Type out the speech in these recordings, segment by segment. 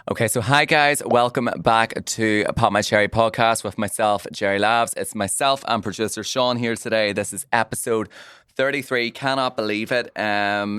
Okay, so hi guys, welcome back to PopMyCherryPodcast with myself, Gerry Labs. It's myself and producer Sean here today. This is episode 33. Cannot believe it.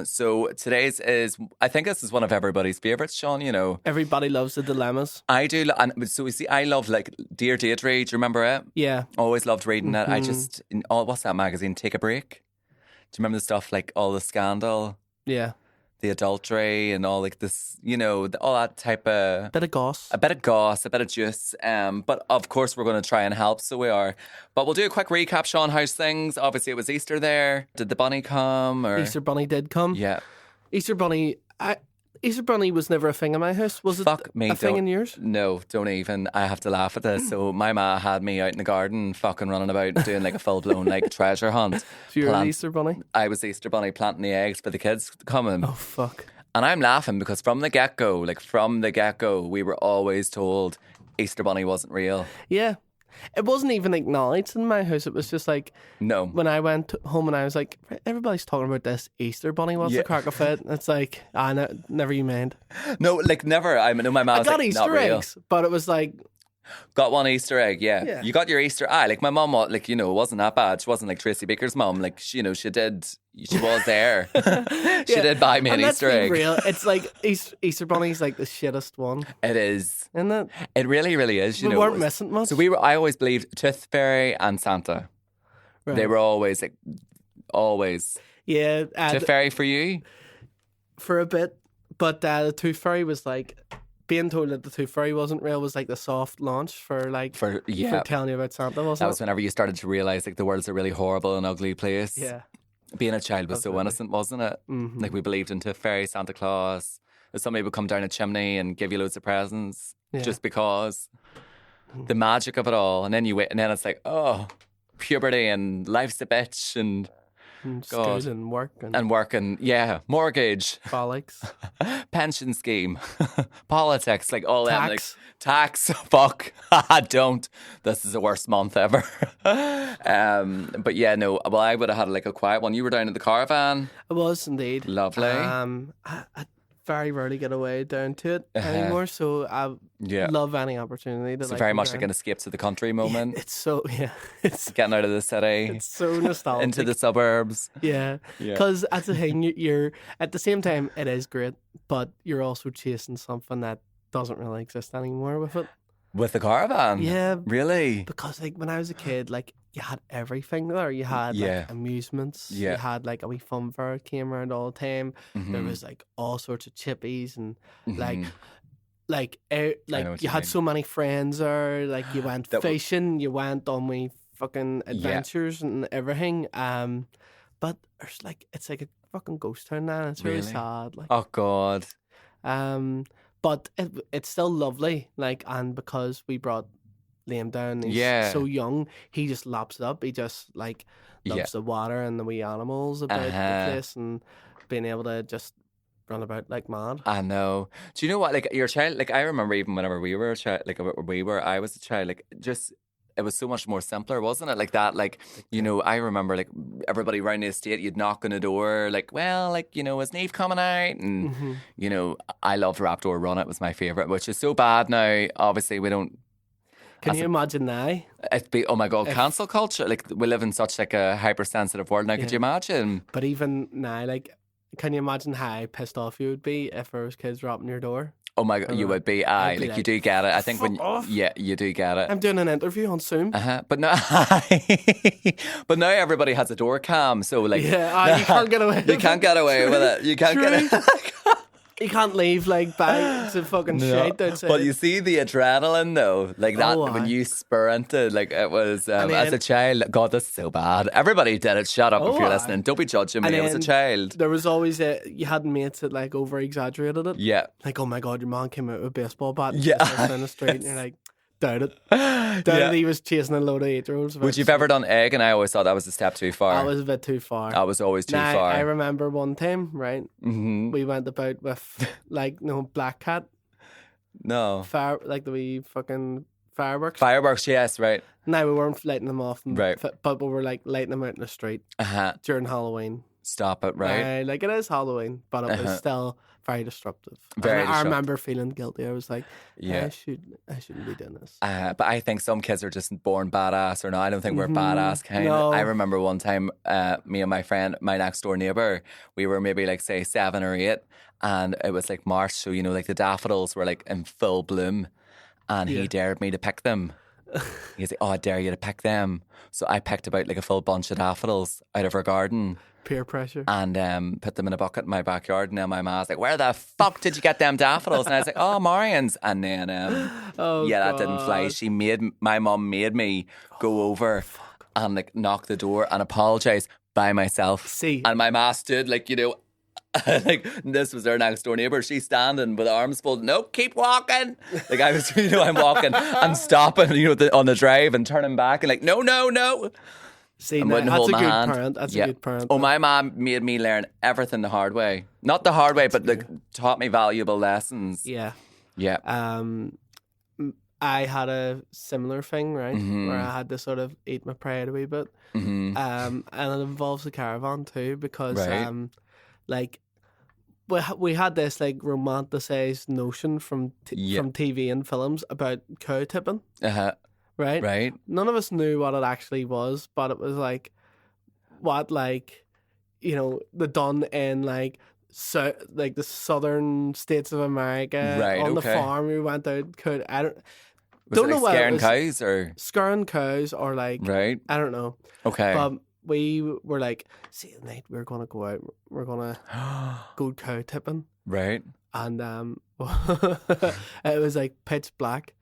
So today's is, I think this is one of everybody's favourites, Sean, you know. Everybody loves the dilemmas. I do, and so we see, I love like Dear Deirdre, do you remember it? Yeah. Always loved reading it. I just, what's that magazine, Take a Break? Do you remember the stuff like all the scandal? Yeah. The adultery and all like this, you know, all that type of... Bit of goss. A bit of goss, a bit of juice. But of course we're going to try and help, so we are. But we'll do a quick recap, Sean. How's things? Obviously it was Easter there. Did the bunny come? Or... Easter bunny did come. Yeah. Easter bunny was never a thing in my house. Was it a thing in yours? No, don't even. I have to laugh at this. So my ma had me out in the garden fucking running about doing like a full-blown like treasure hunt. So you're the Easter bunny? I was the Easter bunny planting the eggs for the kids coming. Oh, fuck. And I'm laughing because from the get-go, we were always told Easter bunny wasn't real. Yeah. It wasn't even acknowledged in my house. It was just like... No. When I went home and I was like, everybody's talking about this Easter bunny. What's the crack of it? It's like, never you mind. No, like never. I know my mom was I got like, Easter not real. eggs, but it was like... Got one Easter egg, yeah. You got your Easter eye. Like my mum, like, you know, it wasn't that bad. She wasn't like Tracy Baker's mum. Like, she was there. She did buy me an Easter egg. Real. It's like Easter bunny's like the shittest one. It is. Isn't it? It really, really is. We weren't missing much. So I always believed Tooth Fairy and Santa. Right. They were always like, always. Yeah. Tooth Fairy for you? For a bit. But the Tooth Fairy was like... Being told that the Tooth Fairy wasn't real was like the soft launch for telling you about Santa, wasn't it? That was whenever you started to realise like the world's a really horrible and ugly place. Yeah. Being a child was so innocent, wasn't it? Mm-hmm. Like we believed in Tooth Fairy, Santa Claus. That somebody would come down a chimney and give you loads of presents just because. The magic of it all. And then you wait, and then it's like, oh, puberty and life's a bitch and... School and work. And working, mortgage. Bollocks. Pension scheme. Politics, like all tax. Them. Like, tax, fuck. Don't. This is the worst month ever. But yeah, no, well, I would have had like a quiet one. You were down at the caravan. I was indeed. Lovely. I very rarely get away down to it anymore, so I love any opportunity to. It's very much like an escape to the country moment. It's so it's getting out of the city. It's so nostalgic into the suburbs. Yeah, because that's the thing. You're at the same time it is great, but you're also chasing something that doesn't really exist anymore with it. With the caravan? Yeah. Really? Because like when I was a kid, like you had everything there. You had like amusements. You had like a wee fun fair that came around all the time. Mm-hmm. There was like all sorts of chippies and like you had so many friends there. Like you went fishing, you went on wee fucking adventures and everything. But there's like it's like a fucking ghost town now. It's really sad. Like oh god. But it's still lovely, like, and because we brought Liam down, he's so young, he just laps it up. He just, like, loves the water and the wee animals about the place and being able to just run about like mad. I know. Do you know what, like, your child, like, I remember even whenever we were a child, like, I was a child, like, just... It was so much more simpler, wasn't it? Like that, like, you know, I remember like everybody around the estate, you'd knock on the door, like, well, like, you know, is Neve coming out? And, you know, I loved Raptor Run. It was my favourite, which is so bad now. Obviously, we don't... Can you imagine now? It'd be, oh my God, cancel culture. Like, we live in such like a hypersensitive world now. Could you imagine? But even now, like, can you imagine how pissed off you would be if there was kids rapping your door? Oh my God, you would be. Like you do get it. I think when you do get it. I'm doing an interview on Zoom. But now, but now everybody has a door cam, so like, you can't get away. You can't get away with it. You can't get it. You can't leave like bags of fucking shit outside. But you see the adrenaline though, like that when you sprinted, like it was as a child. God, that's so bad. Everybody did it. Shut up if you're listening. Don't be judging me. I was a child. There was always you had mates that like over exaggerated it. Yeah. Like, oh my God, your man came out with a baseball bat. Yeah. Down the street, and you're like. Doubt it. He was chasing a load of 8-year-olds. Would you've ever done egg? And I always thought that was a step too far. That was a bit too far. That was always too far. I remember one time, right? Mm-hmm. We went about with like Black Cat. No. Like the wee fucking fireworks. Fireworks, yes, right. No, we weren't lighting them off. Right. But we were like lighting them out in the street during Halloween. Stop it, right? Like, it is Halloween, but it was still very disruptive. Very I remember feeling guilty. I was like, yeah, I shouldn't be doing this. But I think some kids are just born badass, or no, I don't think we're badass kind. No. I remember one time, me and my friend, my next door neighbour, we were maybe like say 7 or 8, and it was like March, so you know, like the daffodils were like in full bloom, and he dared me to pick them. He's like, "Oh, I dare you to pick them." So I picked about like a full bunch of daffodils out of her garden. Peer pressure. And put them in a bucket in my backyard. And then my ma's like, "Where the fuck did you get them daffodils?" And I was like, "Oh, Marian's." And then, that didn't fly. My mum made me go over and like knock the door and apologise by myself. See. And my ma stood like, you know, like this was our next door neighbour. She's standing with arms folded. Nope, keep walking. Like I was, you know, I'm walking and stopping, you know, on the drive and turning back and like, no. See, that's a good parent. That's a good parent. Oh, my mom made me learn everything the hard way. Not the hard way, but like taught me valuable lessons. Yeah. Yeah. I had a similar thing, right, where I had to sort of eat my pride a wee bit. And it involves the caravan too, because like we had this like romanticized notion from TV and films about cow tipping. Right. None of us knew what it actually was, but it was like what, like, you know, the done in like the southern states of America on the farm. We went out. Don't know what scaring cows or scaring cows or like I don't know. Okay. But we were like, see, at night we're gonna go out. We're gonna go cow tipping. Right. And it was like pitch black.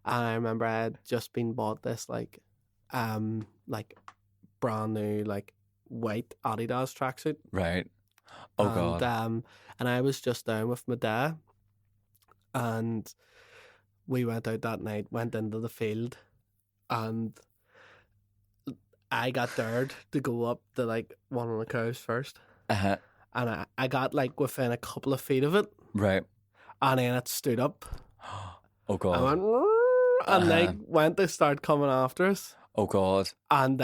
And I remember I had just been bought this like brand new like white Adidas tracksuit. Right. Oh God. And I was just down with my dad, and we went out that night, went into the field, and I got dared to go up to like one of the cows first. And I got like within a couple of feet of it. Right. And then it stood up. Oh God. I went and like went to start coming after us. Oh God. And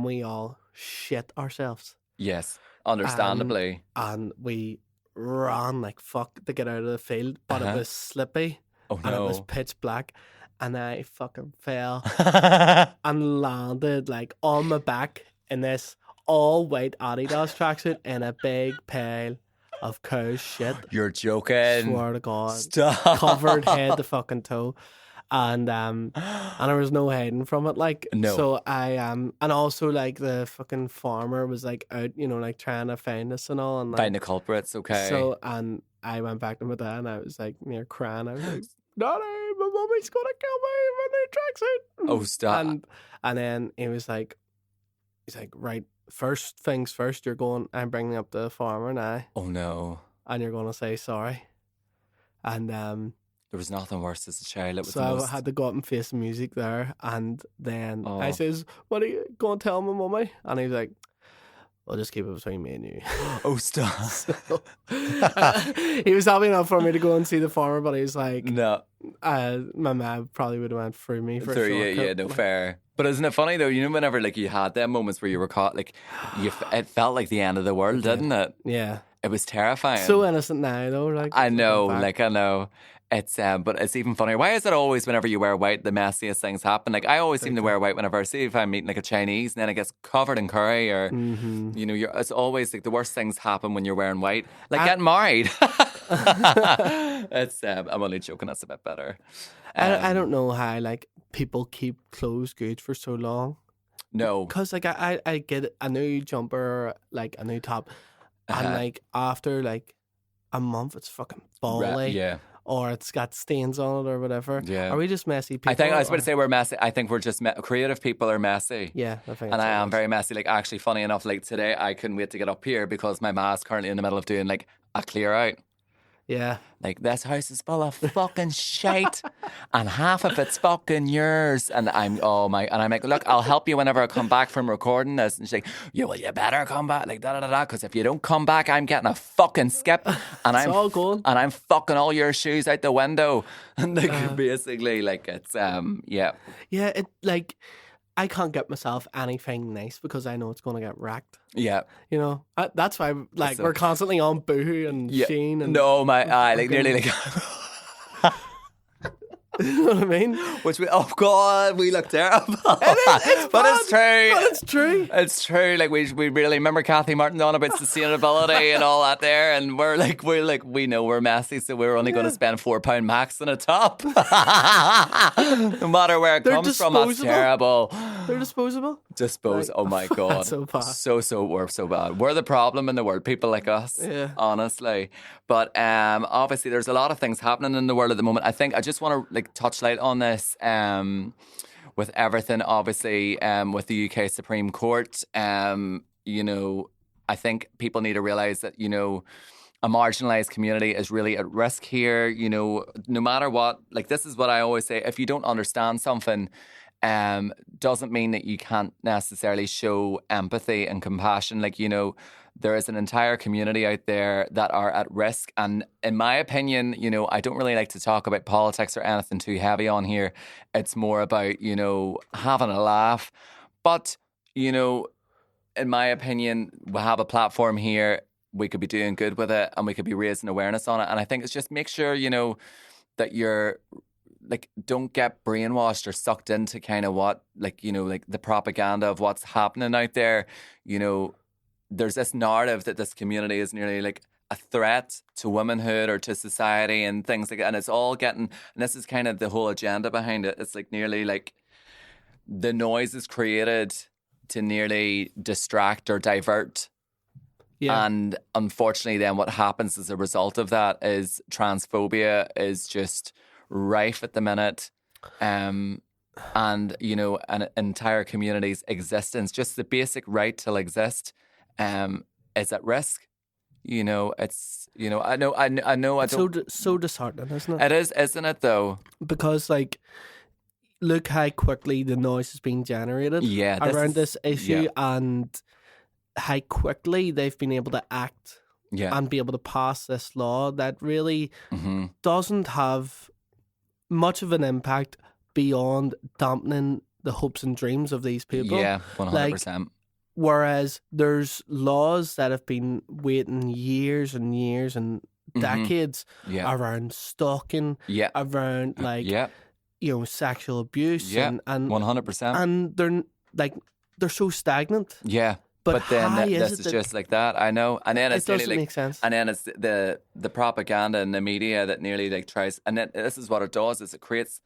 we all shit ourselves. Yes. Understandably. And we ran like fuck to get out of the field, but it was slippy. Oh no. And it was pitch black. And I fucking fell and landed like on my back in this all white Adidas tracksuit in a big pile of cow shit. You're joking. Swear to God. Stop. Covered head to fucking toe. And there was no hiding from it, like. No. So I and also like the fucking farmer was like out, you know, like trying to find us and all, and like, find the culprits. Okay. So and I went back to my dad and I was like near crying. I was like, "Daddy, my mummy's gonna kill me in my new tracksuit." Oh, stop. And then he's like, right, first things first. I'm bringing up the farmer now. Oh no. And you're gonna say sorry. And there was nothing worse as a child. It was I had to go up and face the music there, and then I says, "What are you going to tell my mummy?" And he's like, "I'll just keep it between me and you." Oh, stop. So, he was happy enough for me to go and see the farmer, but he was like, "No, my mum probably would have went through me for a shortcut." Yeah, no, fair. But isn't it funny though? You know, whenever like you had them moments where you were caught, like it felt like the end of the world, didn't it? Yeah, it was terrifying. So innocent now, though. Like I know. It's but it's even funnier. Why is it always whenever you wear white, the messiest things happen? Like I always seem to wear white whenever I see if I'm eating like a Chinese, and then it gets covered in curry, or you know, it's always like the worst things happen when you're wearing white, like getting married. It's I'm only joking. That's a bit better. I don't know how like people keep clothes good for so long. No, because like I get a new jumper, like a new top, and like after like a month, it's fucking bally. Yeah. Or it's got stains on it or whatever. Yeah. Are we just messy people? I was about to say we're messy. I think we're just creative people are messy. Yeah, I think. And I am very messy. Like actually, funny enough, like today I couldn't wait to get up here because my ma's currently in the middle of doing like a clear out. Yeah. Like, this house is full of fucking shite and half of it's fucking yours. And I'm like, look, I'll help you whenever I come back from recording this. And she's like, you better come back, like da-da-da-da, because if you don't come back, I'm getting a fucking skip. And it's all going. And I'm fucking all your shoes out the window. And like, basically, like, it's, yeah. Yeah, it, like, I can't get myself anything nice because I know it's going to get wrecked. Yeah. You know, that's why, like, we're constantly on Boohoo and Shein and... No, like, nearly like... You know what I mean? Which oh God, we look terrible. It's but it's true. But it's true. It's true. Like we really remember Kathy Martin on about sustainability and all that there, and we're like we know we're messy, so we're only going to spend £4 max on a top. No matter where it comes from, that's terrible. They're disposable. Oh my God. So bad. So we're so bad. We're the problem in the world. People like us. Yeah. Honestly. But obviously there's a lot of things happening in the world at the moment. I think I just want to touch light on this with everything, obviously, with the UK Supreme Court. You know, I think people need to realise that, you know, a marginalised community is really at risk here. You know, no matter what, like this is what I always say, if you don't understand something, doesn't mean that you can't necessarily show empathy and compassion. Like, you know, there is an entire community out there that are at risk. And in my opinion, you know, I don't really like to talk about politics or anything too heavy on here. It's more about, you know, having a laugh. But, you know, in my opinion, we have a platform here. We could be doing good with it and we could be raising awareness on it. And I think it's just make sure, you know, that you're like, don't get brainwashed or sucked into kind of what, like, you know, like the propaganda of what's happening out there. You know, there's this narrative that this community is nearly like a threat to womanhood or to society and things like that. And it's all getting, and this is kind of the whole agenda behind it. It's like nearly like the noise is created to nearly distract or divert. Yeah. And unfortunately then what happens as a result of that is transphobia is just rife at the minute. And, you know, an entire community's existence, just the basic right to exist, is at risk. You know, it's, you know, I know. It's so disheartening, isn't it? It is, isn't it, though? Because, like, look how quickly the noise is being generated around this issue, and how quickly they've been able to act and be able to pass this law that really doesn't have much of an impact beyond dampening the hopes and dreams of these people. Yeah, 100%. Like, whereas there's laws that have been waiting years and years and decades around stalking, around like you know, sexual abuse, and 100%, and they're so stagnant. Yeah. But then this is just like that. I know, and then it's it doesn't nearly like, make sense. And then it's the propaganda and the media that nearly like tries. And then this is what it does: is it creates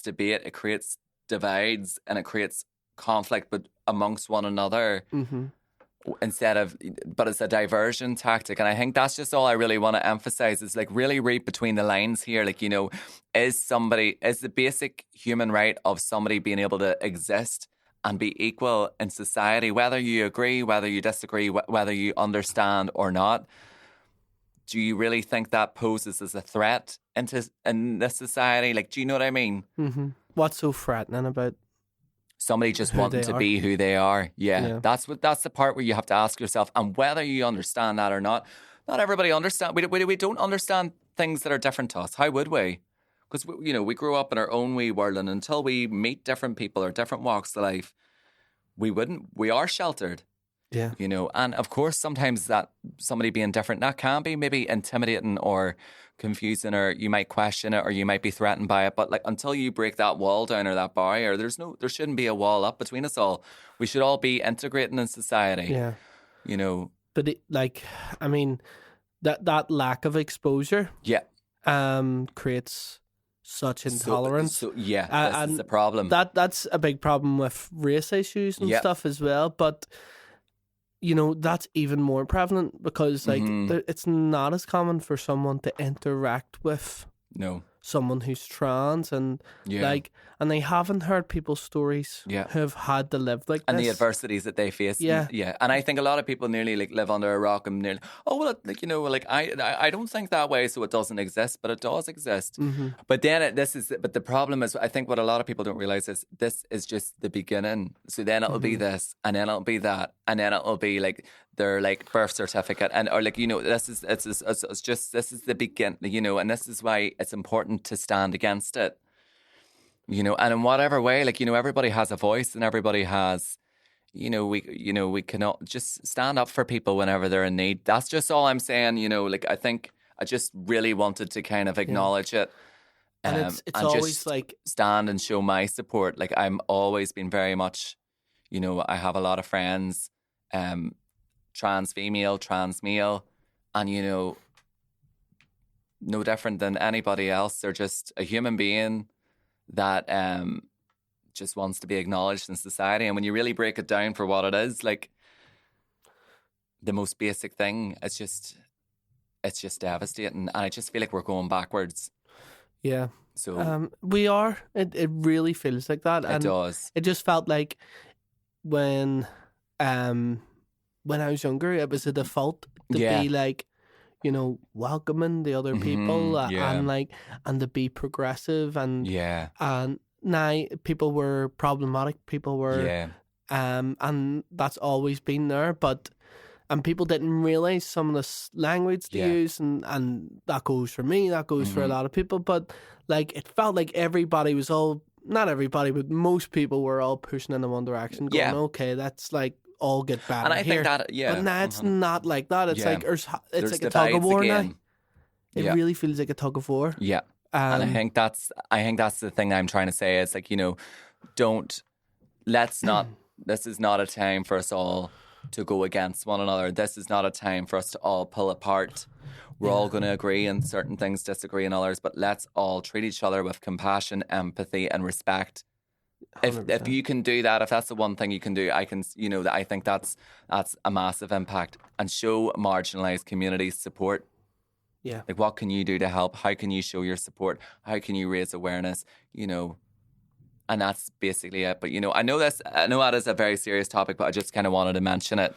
debate, it creates divides, and it creates conflict, but amongst one another. Instead of, but it's a diversion tactic. And I think that's just all I really want to emphasize is like really read between the lines here. Like, you know, is the basic human right of somebody being able to exist and be equal in society, whether you agree, whether you disagree, whether you understand or not. Do you really think that poses as a threat in this society? Like, do you know what I mean? What's so threatening about somebody just wanting to be who they are? Yeah. That's the part where you have to ask yourself, and whether you understand that or not. Not everybody understands. We don't understand things that are different to us. How would we? Because, you know, we grew up in our own wee world, and until we meet different people or different walks of life, we are sheltered. Yeah. You know, and of course, sometimes that somebody being different, that can be maybe intimidating or confusing, or you might question it, or you might be threatened by it. But like, until you break that wall down or that barrier, there shouldn't be a wall up between us all. We should all be integrating in society. Yeah. You know. But I mean, that lack of exposure. Yeah. Creates such intolerance. This is the problem. That's a big problem with race issues and stuff as well. But, you know, that's even more prevalent because, like, it's not as common for someone to interact with someone who's trans, and and they haven't heard people's stories who have had to live like and this. The adversities that they face. Yeah. And I think a lot of people nearly like live under a rock and nearly, like, you know, like I don't think that way, so it doesn't exist, but it does exist. But then but the problem is, I think what a lot of people don't realize is this is just the beginning. So then it'll be this, and then it'll be that, and then it'll be like their like birth certificate, and or like, you know, this is the begin, you know, and this is why it's important to stand against it. You know, and in whatever way, like, you know, everybody has a voice and everybody has, we cannot just stand up for people whenever they're in need. That's just all I'm saying, you know, like, I think I just really wanted to kind of acknowledge it. And it's always just like stand and show my support. Like, I'm always been very much, you know, I have a lot of friends, trans female, trans male, and, you know, no different than anybody else. They're just a human being that just wants to be acknowledged in society. And when you really break it down for what it is, like, the most basic thing, it's just devastating. And I just feel like we're going backwards. Yeah. So we are. It really feels like that. It does. It just felt like when I was younger, it was a default to be like, you know, welcoming the other people and to be progressive and now people were problematic. People were and that's always been there, and people didn't realise some of the language they use, and that goes for me, that goes for a lot of people. But like, it felt like everybody was not everybody, but most people were all pushing in the one direction, going, okay, that's like all get better. And I think that, but now it's not like that. It's like it's like a tug of war now. It really feels like a tug of war. Yeah, and I think that's the thing I'm trying to say. It's like, you know, this is not a time for us all to go against one another. This is not a time for us to all pull apart. We're all going to agree on certain things, disagree on others, but let's all treat each other with compassion, empathy, and respect. 100%. If you can do that, if that's the one thing you can do, I think that's a massive impact. And show marginalised communities support. Yeah. Like, what can you do to help? How can you show your support? How can you raise awareness? You know, and that's basically it. But, you know, I know that is a very serious topic, but I just kind of wanted to mention it.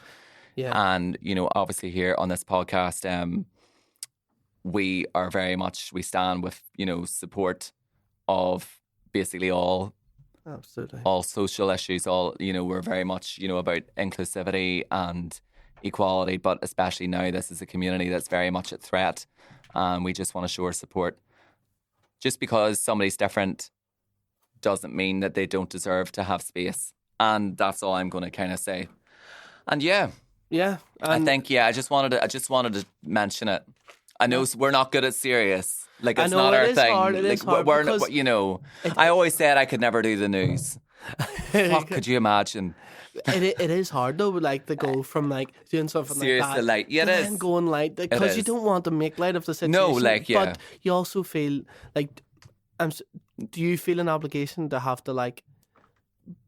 Yeah. And, you know, obviously here on this podcast, we stand with, you know, support of basically all social issues. We're very much, you know, about inclusivity and equality, but especially now this is a community that's very much at threat, and we just want to show our support. Just because somebody's different doesn't mean that they don't deserve to have space, and that's all I'm going to kind of say. And I think I just wanted to mention it. I know we're not good at serious. Like, it's not our thing. It is hard we're you know, I always said I could never do the news. What could you imagine? It is hard though, like, to go from like doing something serious like that to light. Yeah, it is. And going light, because you don't want to make light of the situation. No, like, yeah. But you also feel like, do you feel an obligation to have to like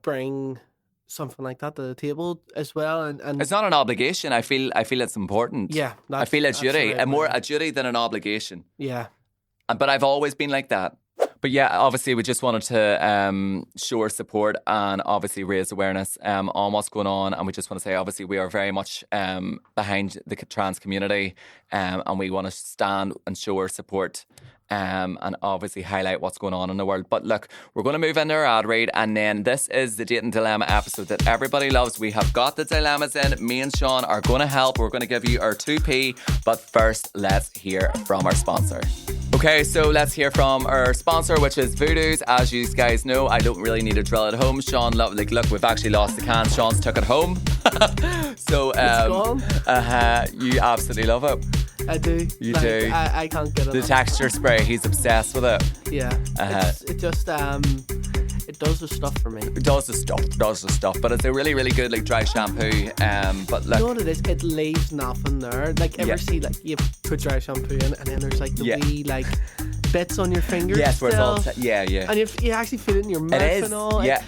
bring something like that to the table as well? And it's not an obligation. I feel it's important. Yeah, I feel a duty, more a duty than an obligation. Yeah, but I've always been like that. But yeah, obviously we just wanted to show our support and obviously raise awareness on what's going on. And we just want to say, obviously, we are very much behind the trans community, and we want to stand and show our support and obviously highlight what's going on in the world. But look, we're going to move into our ad read, and then this is the Dating Dilemma episode that everybody loves. We have got the dilemmas in. Me and Sean are going to help. We're going to give you our 2p. But first, let's hear from our sponsor. Okay, so let's hear from our sponsor, which is Voodoo's. As you guys know, I don't really need to drill it home. Sean, look, we've actually lost the can. Sean's took it home. So, you absolutely love it. I do. You do. I can't get it. The texture spray, he's obsessed with it. Yeah. It just it does the stuff for me. It does the stuff. But it's a really, really good like dry shampoo. But look, you know what it is? It leaves nothing there. Like, ever see like you put dry shampoo in, and then there's like the wee like bits on your fingers. Yes, where it's all yeah. And you actually feel it in your mouth and all. Yeah.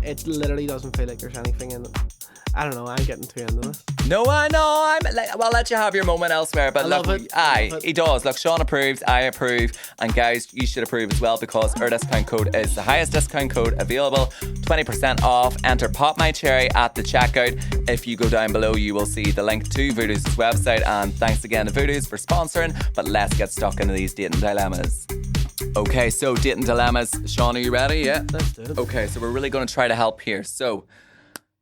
It literally doesn't feel like there's anything in it. I don't know. I'm getting too into this. No, I know. I'll let you have your moment elsewhere. But I love it. He does. Look, Sean approves. I approve. And guys, you should approve as well, because our discount code is the highest discount code available. 20% off. Enter PopMyCherry at the checkout. If you go down below, you will see the link to Voodoo's website. And thanks again to Voodoo's for sponsoring. But let's get stuck into these dating dilemmas. Okay, so dating dilemmas. Sean, are you ready? Yeah? Let's do it. Okay, so we're really going to try to help here. So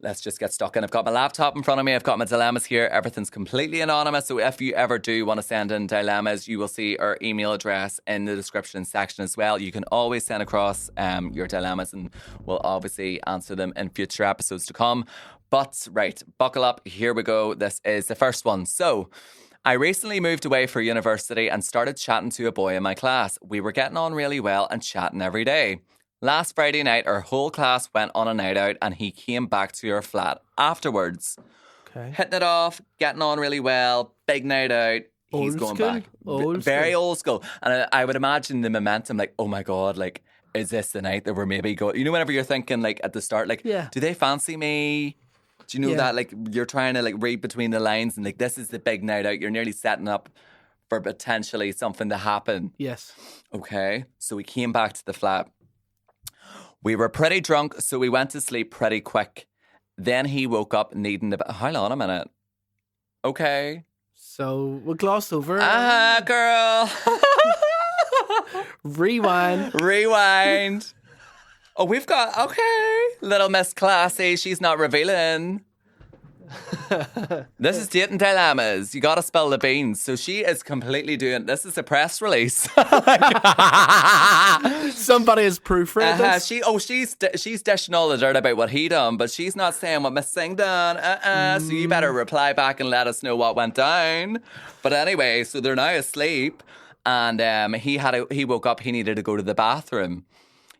let's just get stuck in. I've got my laptop in front of me. I've got my dilemmas here. Everything's completely anonymous. So if you ever do want to send in dilemmas, you will see our email address in the description section as well. You can always send across your dilemmas and we'll obviously answer them in future episodes to come. But right, buckle up. Here we go. This is the first one. So I recently moved away for university and started chatting to a boy in my class. We were getting on really well and chatting every day. Last Friday night, our whole class went on a night out and he came back to our flat afterwards. Okay. Hitting it off, getting on really well, big night out. He's going back. Very old school. And I would imagine the momentum, like, oh my God, like, is this the night that we're maybe going? You know, whenever you're thinking, like, at the start, like, do they fancy me? Do you know that, like, you're trying to, like, read between the lines and, like, this is the big night out. You're nearly setting up for potentially something to happen. Yes. Okay. So we came back to the flat. We were pretty drunk, so we went to sleep pretty quick. Then he woke up needing hold on a minute. Okay. So we glossed over. Girl. Rewind. Oh, we've got, okay. Little Miss Classy, she's not revealing. This is dating dilemmas. You got to spill the beans. So she is completely doing. This is a press release. Somebody has proofread this. She's dishing all the dirt about what he done, but she's not saying what Miss Singh done. So you better reply back and let us know what went down. But anyway, so they're now asleep, and he woke up. He needed to go to the bathroom.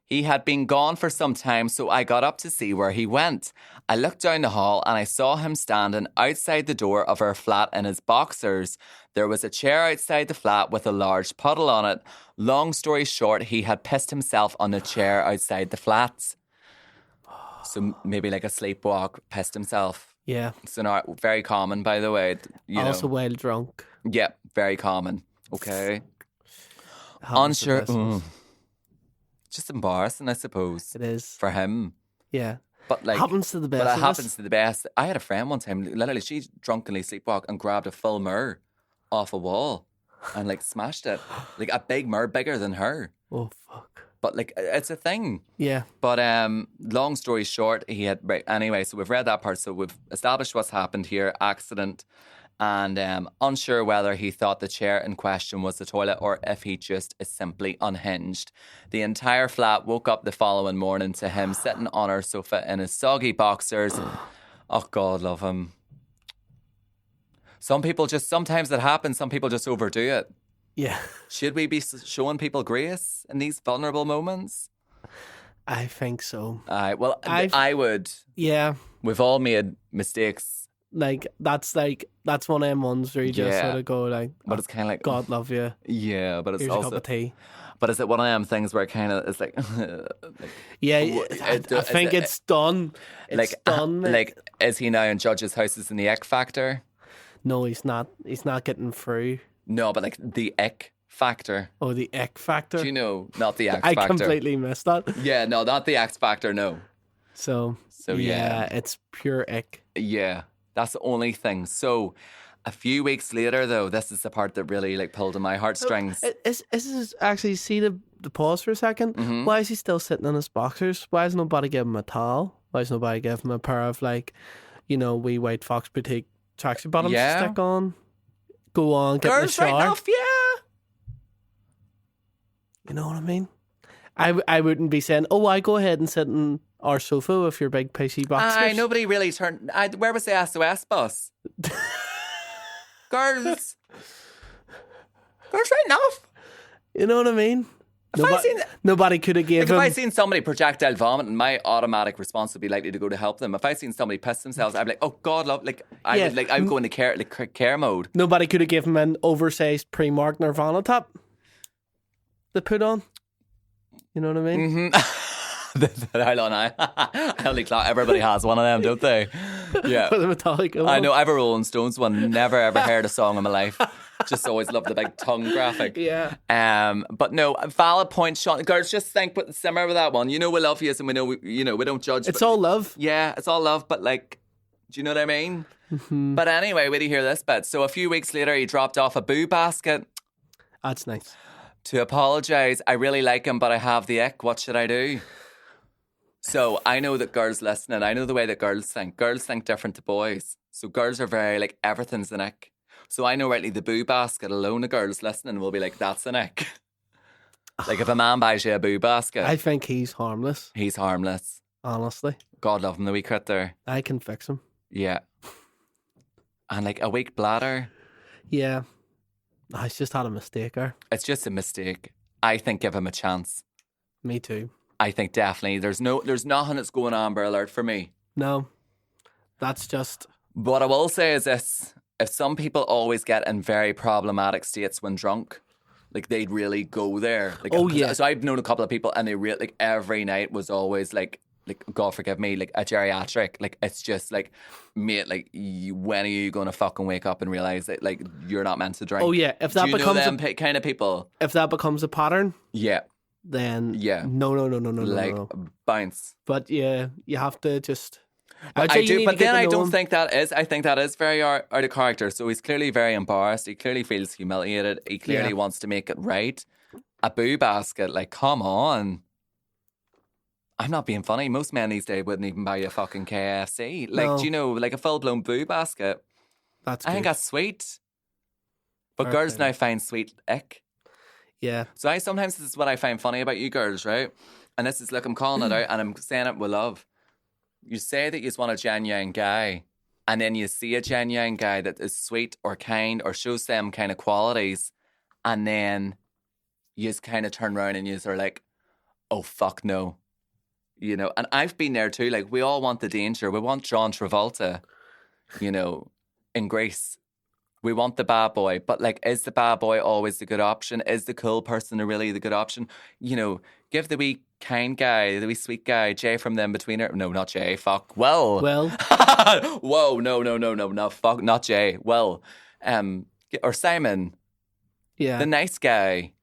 He had been gone for some time, so I got up to see where he went. I looked down the hall and I saw him standing outside the door of our flat in his boxers. There was a chair outside the flat with a large puddle on it. Long story short, he had pissed himself on the chair outside the flat. So maybe like a sleepwalk, pissed himself. Yeah. So now, very common, by the way. Also well drunk. Yeah, very common. Okay. Unsure. Just embarrassing, I suppose. It is. For him. Yeah. But like, happens to the best. But it happens to the best. I had a friend one time, literally, she drunkenly sleepwalked and grabbed a full mirror off a wall and like smashed it. Like a big mirror, bigger than her. Oh, fuck. But like, it's a thing. Yeah. But long story short, he had, right, anyway, so we've read that part. So we've established what's happened here, accident. And unsure whether he thought the chair in question was the toilet or if he just is simply unhinged. The entire flat woke up the following morning to him sitting on our sofa in his soggy boxers. Oh, God, love him. Sometimes it happens, some people just overdo it. Yeah. Should we be showing people grace in these vulnerable moments? I think so. I would. Yeah. We've all made mistakes. Like that's one of them ones where you just sort of go like, but it's kind of like, God love you. Yeah, but it's Here's also a cup of tea. But is it one of them things where kind of it's like, I think it's done. It's done. Like, is he now in Judge's houses in the ick factor? No, he's not. He's not getting through. No, but like the ick factor. Oh, the ick factor. Do you know? Not the X factor. I completely missed that. Yeah, no, not the X factor. No. So yeah, it's pure ick. Yeah. That's the only thing. So, a few weeks later, though, this is the part that really like pulled at my heartstrings. Is this actually, see the pause for a second? Mm-hmm. Why is he still sitting in his boxers? Why does nobody give him a towel? Why does nobody give him a pair of like, wee white Fox Boutique tracksuit bottoms to stick on? Go on, get in the shower. Right enough, yeah. You know what I mean? I wouldn't be saying, I go ahead and sit in our sofa with your big pissy boxers. Nobody really turned. Where was the SOS bus? Girls, right enough. You know what I mean? Nobody could have given. If I seen somebody projectile vomiting, my automatic response would be likely to go to help them. If I seen somebody piss themselves, I'd be like, "Oh God, love!" I would go into care mode. Nobody could have given him an oversized Primark Nirvana top to put on. You know what I mean? Mm-hmm. Hold on, I only clock. Everybody has one of them, don't they? Yeah. For the metallic. I know. I have a Rolling Stones one. Never ever heard a song in my life. Just always loved the big tongue graphic. Yeah. But no, valid point, Sean. Girls, just think, but simmer with that one. We love you, and we know we don't judge. It's all love. Yeah, it's all love. But like, do you know what I mean? Mm-hmm. But anyway, wait to hear this bit. So a few weeks later, he dropped off a boo basket. That's nice. To apologise. I really like him, but I have the ick. What should I do? So I know that girls listening, I know the way that girls think. Girls think different to boys. So girls are very like, everything's an ick. So I know rightly the boo basket alone of girls listening will be like, that's an ick. Like if a man buys you a boo basket. I think he's harmless. He's harmless. Honestly. God love him, the wee critter. I can fix him. Yeah. And like a weak bladder. Yeah. He's just had a mistake there. It's just a mistake. I think give him a chance. Me too. I think definitely. There's nothing that's going Amber Alert for me. No. That's just... What I will say is this. If some people always get in very problematic states when drunk, like they'd really go there. Like, oh yeah. So I've known a couple of people and they like every night was always like God forgive me, like a geriatric. Like it's just like, mate, like when are you going to fucking wake up and realize that like you're not meant to drink? Oh yeah. If that Do you becomes know them kind of people? If that becomes a pattern, yeah. Then yeah. No. Like bounce. But yeah, you have to just. I do, but then I don't think that is. I think that is very out of character. So he's clearly very embarrassed. He clearly feels humiliated. He clearly wants to make it right. A boo basket, like, come on. I'm not being funny. Most men these days wouldn't even buy you a fucking KFC. Like, No. do you know, like a full-blown boo basket. That's. I think that's sweet. But girls now find sweet ick. Yeah. So sometimes this is what I find funny about you girls, right? And this is, look, I'm calling it out and I'm saying it with love. You say that you just want a genuine guy, and then you see a genuine guy that is sweet or kind or shows them kind of qualities, and then you just kind of turn around and you are like, oh, fuck no. You know, and I've been there too. Like, we all want the danger. We want John Travolta, you know, in Grease. We want the bad boy. But, like, is the bad boy always the good option? Is the cool person really the good option? You know, give the wee kind guy, the wee sweet guy, Jay from them between her. No, not Jay. Fuck. Well. Whoa. No. Fuck. Not Jay. Well. Or Simon. Yeah. The nice guy.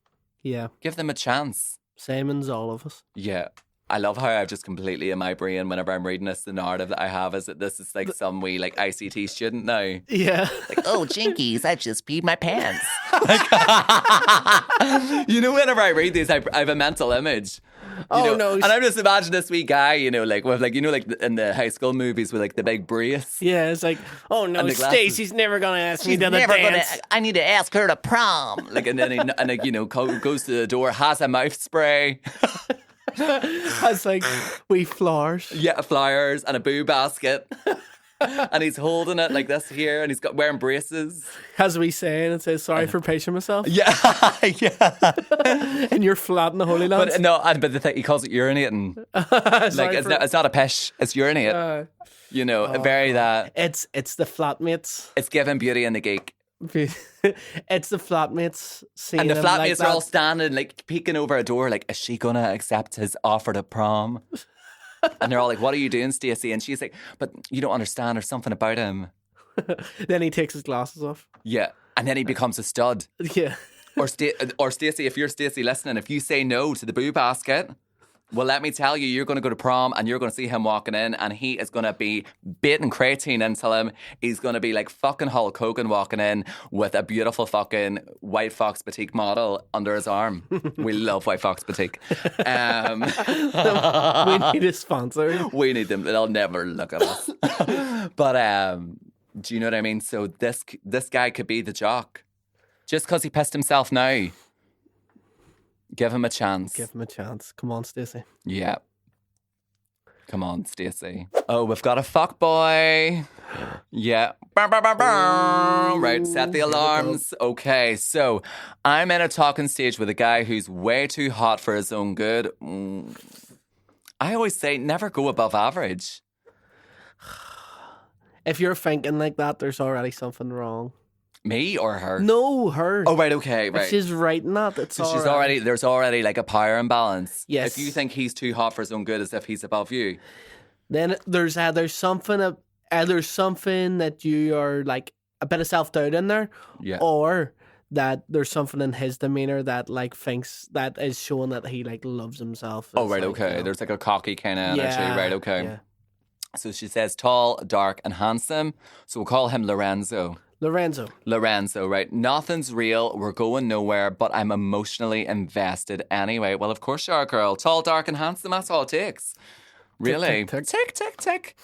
Yeah. Give them a chance. Simon's all of us. Yeah. I love how I've just completely in my brain, whenever I'm reading this, the narrative that I have is that this is like some wee like ICT student now. Yeah. Like, oh, jinkies, I just peed my pants. You know, whenever I read these, I have a mental image. No. And I'm just imagining this wee guy, you know, like with like, you know, like in the high school movies with like the big brace. Yeah, it's like, oh no, Stacey's never gonna ask me to dance. I need to ask her to prom. Like, and then like, you know, goes to the door, has a mouth spray. Has like wee flowers. Yeah, flowers and a boo basket. And he's holding it like this here, and he's got wearing braces. Has a wee saying, it says, sorry for pacing myself. Yeah. And you're flat in the Holy Land. But no, but the thing, he calls it urinating. Like it's not a pish, it's urinate. You know, very that. It's the flatmates. It's giving Beauty and the Geek. It's the flatmates scene. And the flatmates are all standing, like, peeking over a door, like, is she gonna accept his offer to prom? And they're all like, what are you doing, Stacey? And she's like, but you don't understand, there's something about him. Then he takes his glasses off. Yeah. And then he becomes a stud. Yeah. Or Stacey, if you're Stacey listening, if you say no to the boo basket, well, let me tell you, you're going to go to prom and you're going to see him walking in, and he is going to be baiting creatine into him. He's going to be like fucking Hulk Hogan walking in with a beautiful fucking White Fox Boutique model under his arm. We love White Fox Boutique. We need a sponsor. We need them. They'll never look at us. But do you know what I mean? So this guy could be the jock. Just because he pissed himself now. Give him a chance. Give him a chance. Come on, Stacey. Yeah. Come on, Stacey. Oh, we've got a fuck boy. Yeah. Right, set the alarms. Okay, so I'm in a talking stage with a guy who's way too hot for his own good. I always say never go above average. If you're thinking like that, there's already something wrong. Me or her? No, her. Oh, right, okay, right. If she's writing that, there's already like a power imbalance. Yes. If you think he's too hot for his own good as if he's above you. Then there's something that you are like a bit of self-doubt in there. Yeah. Or that there's something in his demeanour that like thinks that is showing that he like loves himself. Oh, right, like, okay. You know. There's like a cocky kind of energy. Yeah, right, okay. Yeah. So she says tall, dark and handsome. So we'll call him Lorenzo, right? Nothing's real. We're going nowhere, but I'm emotionally invested anyway. Well, of course you are, girl. Tall, dark and handsome. That's all it takes. Really? Tick, tick, Tick, tick, tick.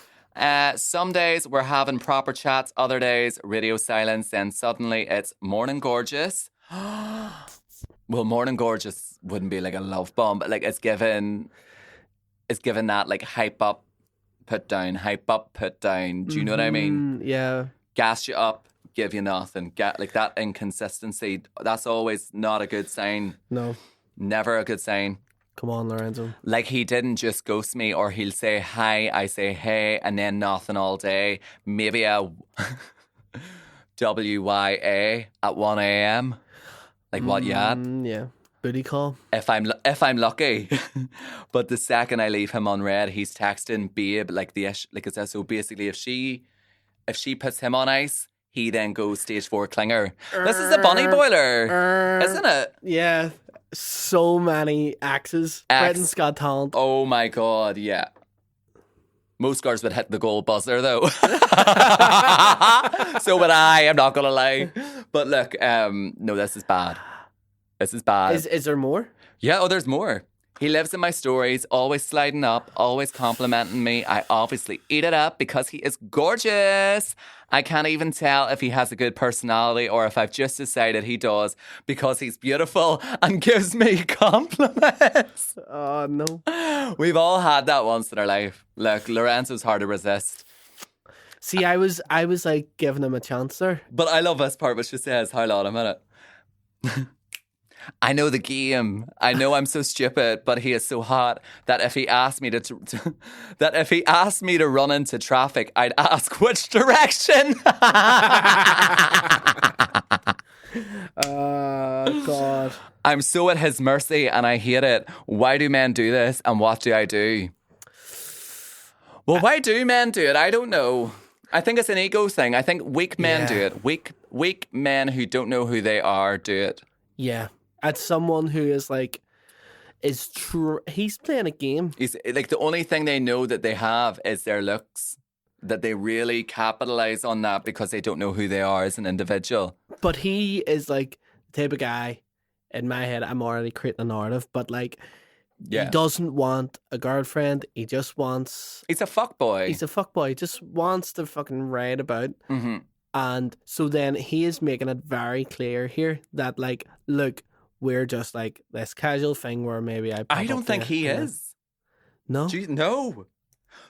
Some days we're having proper chats, other days radio silence, then suddenly it's morning gorgeous. Well, morning gorgeous wouldn't be like a love bomb, but like it's given that like hype up, put down, hype up, put down. Do you know what I mean? Yeah. Gas you up, give you nothing. Get like that inconsistency. That's always not a good sign. No. Never a good sign. Come on, Lorenzo. Like he didn't just ghost me, or he'll say hi, I say hey, and then nothing all day. Maybe a WYA at 1 a.m. Like what you had? Yeah. Booty call. If I'm lucky. But the second I leave him on red, he's texting babe like the ish, like it's so basically if she puts him on ice, he then goes stage 4 clinger. This is a bunny boiler, isn't it? Yeah. So many axes. Britain's Got Talent. Oh my God, yeah. Most girls would hit the goal buzzer though. So would I'm not gonna lie. But look, no, this is bad. This is bad. Is there more? Yeah, oh, there's more. He lives in my stories, always sliding up, always complimenting me. I obviously eat it up because he is gorgeous. I can't even tell if he has a good personality or if I've just decided he does because he's beautiful and gives me compliments. Oh, no. We've all had that once in our life. Look, Lorenzo's hard to resist. See, I was like giving him a chance there. But I love this part, which she says, hold on a minute. I know the game. I know I'm so stupid, but he is so hot that if he asked me to run into traffic, I'd ask which direction. God. I'm so at his mercy and I hate it. Why do men do this and what do I do? Well, why do men do it? I don't know. I think it's an ego thing. I think weak men do it. Weak men who don't know who they are do it. Yeah. As someone who is like, is true. He's playing a game. He's like the only thing they know that they have is their looks. That they really capitalize on that because they don't know who they are as an individual. But he is like the type of guy, in my head, I'm already creating a narrative, but like, he doesn't want a girlfriend. He just wants... He's a fuckboy. He's a fuckboy. He just wants to fucking ride about. Mm-hmm. And so then he is making it very clear here that like, look, we're just like this casual thing where maybe I don't think he is. No? No.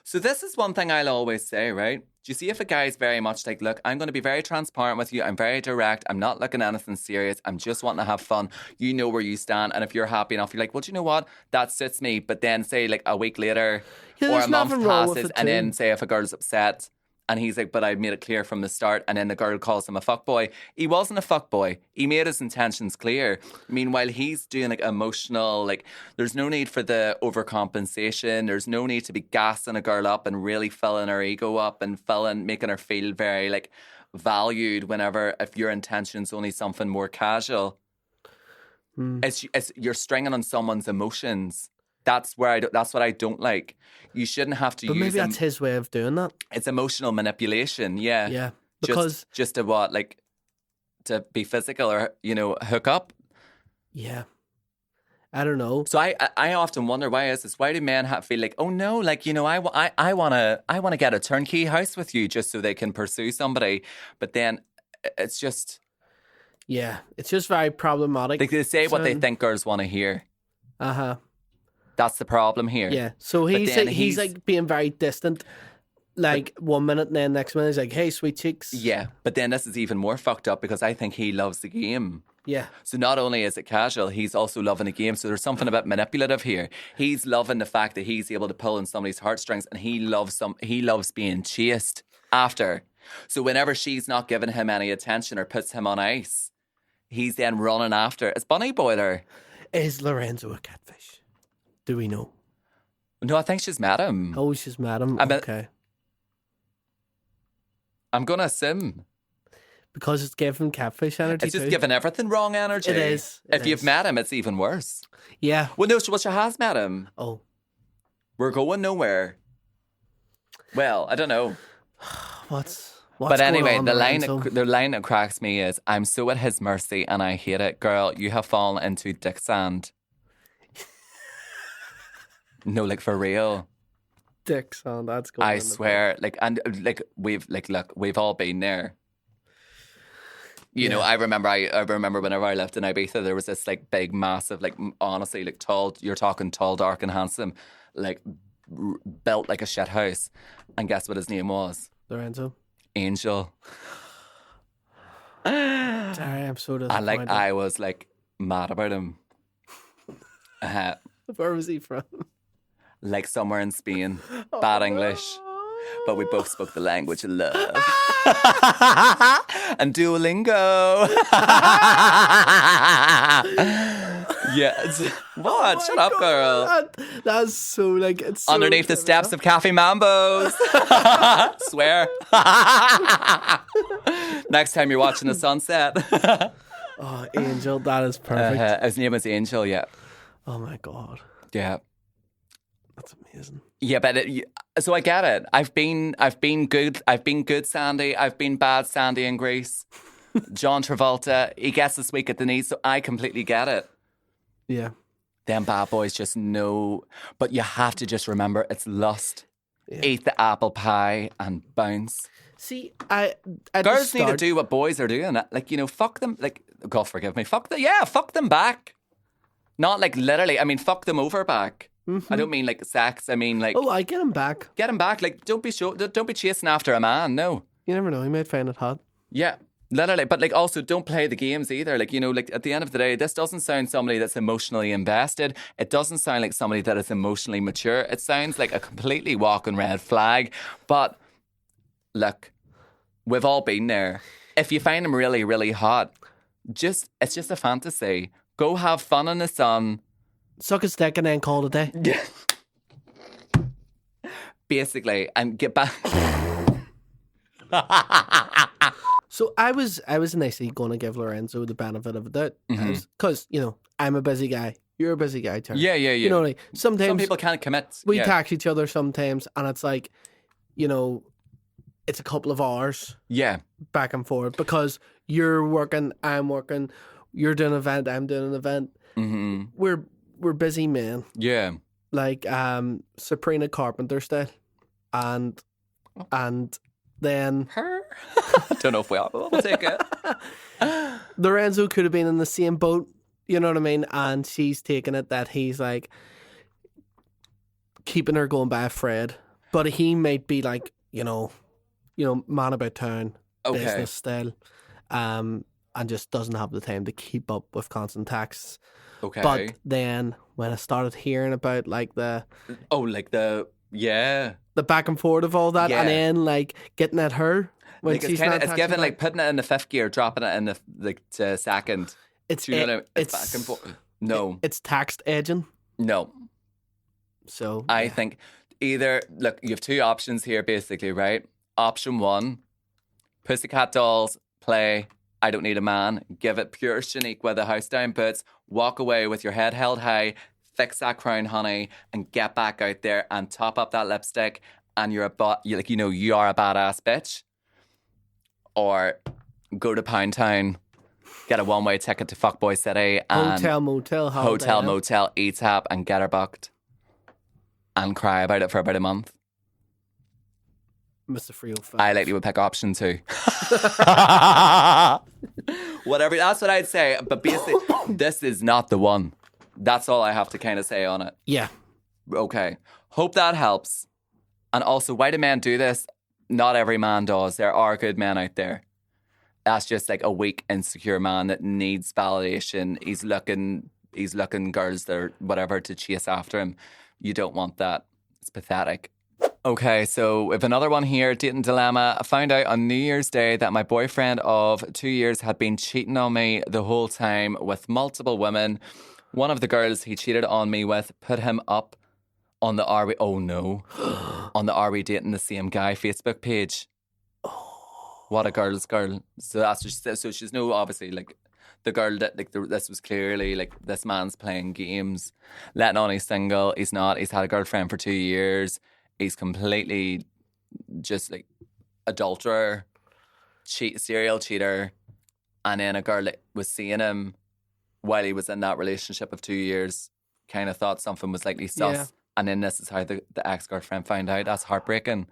So this is one thing I'll always say, right? Do you see if a guy's very much like, look, I'm going to be very transparent with you. I'm very direct. I'm not looking at anything serious. I'm just wanting to have fun. You know where you stand. And if you're happy enough, you're like, well, do you know what? That suits me. But then say like a week later or a month passes and then say if a girl's upset and he's like, but I made it clear from the start, and then the girl calls him a fuckboy. He wasn't a fuckboy. He made his intentions clear. Meanwhile, he's doing like emotional, like there's no need for the overcompensation. There's no need to be gassing a girl up and really filling her ego up and making her feel very like valued whenever if your intention's only something more casual. It's you're stringing on someone's emotions. That's what I don't like. You shouldn't have to use. But maybe that's his way of doing that. It's emotional manipulation. Yeah. Yeah. Because just to what, like, to be physical or hook up. Yeah. I don't know. So I often wonder, why is this? Why do men feel like, oh no, like I wanna get a turnkey house with you just so they can pursue somebody, but then it's just. Yeah, it's just very problematic. Like they say what they think girls want to hear. That's the problem here. Yeah. So he's like being very distant. Like 1 minute and then next minute he's like, hey, sweet cheeks. Yeah. But then this is even more fucked up because I think he loves the game. Yeah. So not only is it casual, he's also loving the game. So there's something a bit manipulative here. He's loving the fact that he's able to pull on somebody's heartstrings, and he loves being chased after. So whenever she's not giving him any attention or puts him on ice, he's then running after. It's Bunny Boiler. Is Lorenzo a catfish? Do we know? No, I think she's met him. Oh, she's met him? Okay. I'm going to assume. Because it's giving catfish energy. It's just giving everything wrong energy. It is. If you've met him, it's even worse. Yeah. Well, no, she has met him. Oh. We're going nowhere. Well, I don't know. What's but anyway, the line that cracks me is, I'm so at his mercy and I hate it. Girl, you have fallen into Quicksand. No, like for real. Dixon, that's going. I swear, like, and like look, we've all been there. You know, I remember whenever I lived in Ibiza, there was this like big, massive, like honestly, like tall. You're talking tall, dark, and handsome, like built like a shit house. And guess what his name was? Lorenzo. Angel. Sorry, I'm so disappointed. And like I was like mad about him. Where was he from? Like somewhere in Spain. Bad English. But we both spoke the language of love. And Duolingo. Yes. What? Shut up, girl. That's so like it's so underneath the steps of Cafe Mambo's. Swear. Next time you're watching the sunset. Oh, Angel, that is perfect. His name is Angel, yeah. Oh my God. Yeah. That's amazing. Yeah, but so I get it. I've been good Sandy. I've been bad Sandy in Greece. John Travolta, he gets this week at the knees, so I completely get it. Yeah. Them bad boys just know, but you have to just remember it's lust. Yeah. Eat the apple pie and bounce. See, girls need to do what boys are doing. Like, you know, fuck them. Like, God forgive me. Fuck them back. Not like literally. I mean, fuck them over back. Mm-hmm. I don't mean like sex. I mean like. Oh, I get him back. Get him back. Like, don't be chasing after a man. No. You never know. He might find it hot. Yeah. Literally, but like also don't play the games either. Like, you know, like at the end of the day, this doesn't sound somebody that's emotionally invested. It doesn't sound like somebody that is emotionally mature. It sounds like a completely walking red flag. But look, we've all been there. If you find them really, really hot, it's just a fantasy. Go have fun in the sun. Suck a stick and then call it a day. Basically, and get back. So I was initially going to give Lorenzo the benefit of the doubt because you know I'm a busy guy, you're a busy guy too. Yeah. You know, like sometimes some people can't commit. We text each other sometimes, and it's like, you know, it's a couple of hours. Yeah, back and forth because you're working, I'm working, you're doing an event, I'm doing an event. Mm-hmm. We're busy men. Yeah, like Sabrina Carpenter style, and then her. I don't know if we'll take it. Lorenzo could have been in the same boat, you know what I mean? And she's taking it that he's like keeping her going by a thread, but he might be like, you know, man about town, business style, and just doesn't have the time to keep up with constant texts. Okay. But then when I started hearing about like the back and forth of all that, and then like getting at her when like she's it's given like putting it in the fifth gear, dropping it in the second. It's it's back and forth. No, it's text edging. No. So I think either look, you have two options here, basically, right? Option one, Pussycat Dolls play I Don't Need a Man, give it pure Shanique with the house down boots, walk away with your head held high, fix that crown, honey, and get back out there and top up that lipstick, and you are a badass bitch. Or go to Pound Town, get a one-way ticket to Fuckboy City, and hotel, motel, E-tap, and get her bucked, and cry about it for about a month. Mr. 305. I likely would pick option 2. Whatever, that's what I'd say. But basically, this is not the one. That's all I have to kind of say on it. Yeah. Okay. Hope that helps. And also, why do men do this? Not every man does. There are good men out there. That's just like a weak, insecure man that needs validation. He's looking girls that are whatever to chase after him. You don't want that. It's pathetic. Okay, so we have another one here, dating dilemma. I found out on New Year's Day that my boyfriend of 2 years had been cheating on me the whole time with multiple women. One of the girls he cheated on me with put him up on the Are We... Oh, no. On the Are We Dating the Same Guy Facebook page. What a girl's girl. So that's just... So she's no, obviously, like... The girl that, like, this was clearly, like, this man's playing games. Letting on he's single. He's not. He's had a girlfriend for 2 years. He's completely just like adulterer, serial cheater, and then a girl that was seeing him while he was in that relationship of 2 years kind of thought something was likely sus. and then this is how the ex-girlfriend found out. That's heartbreaking.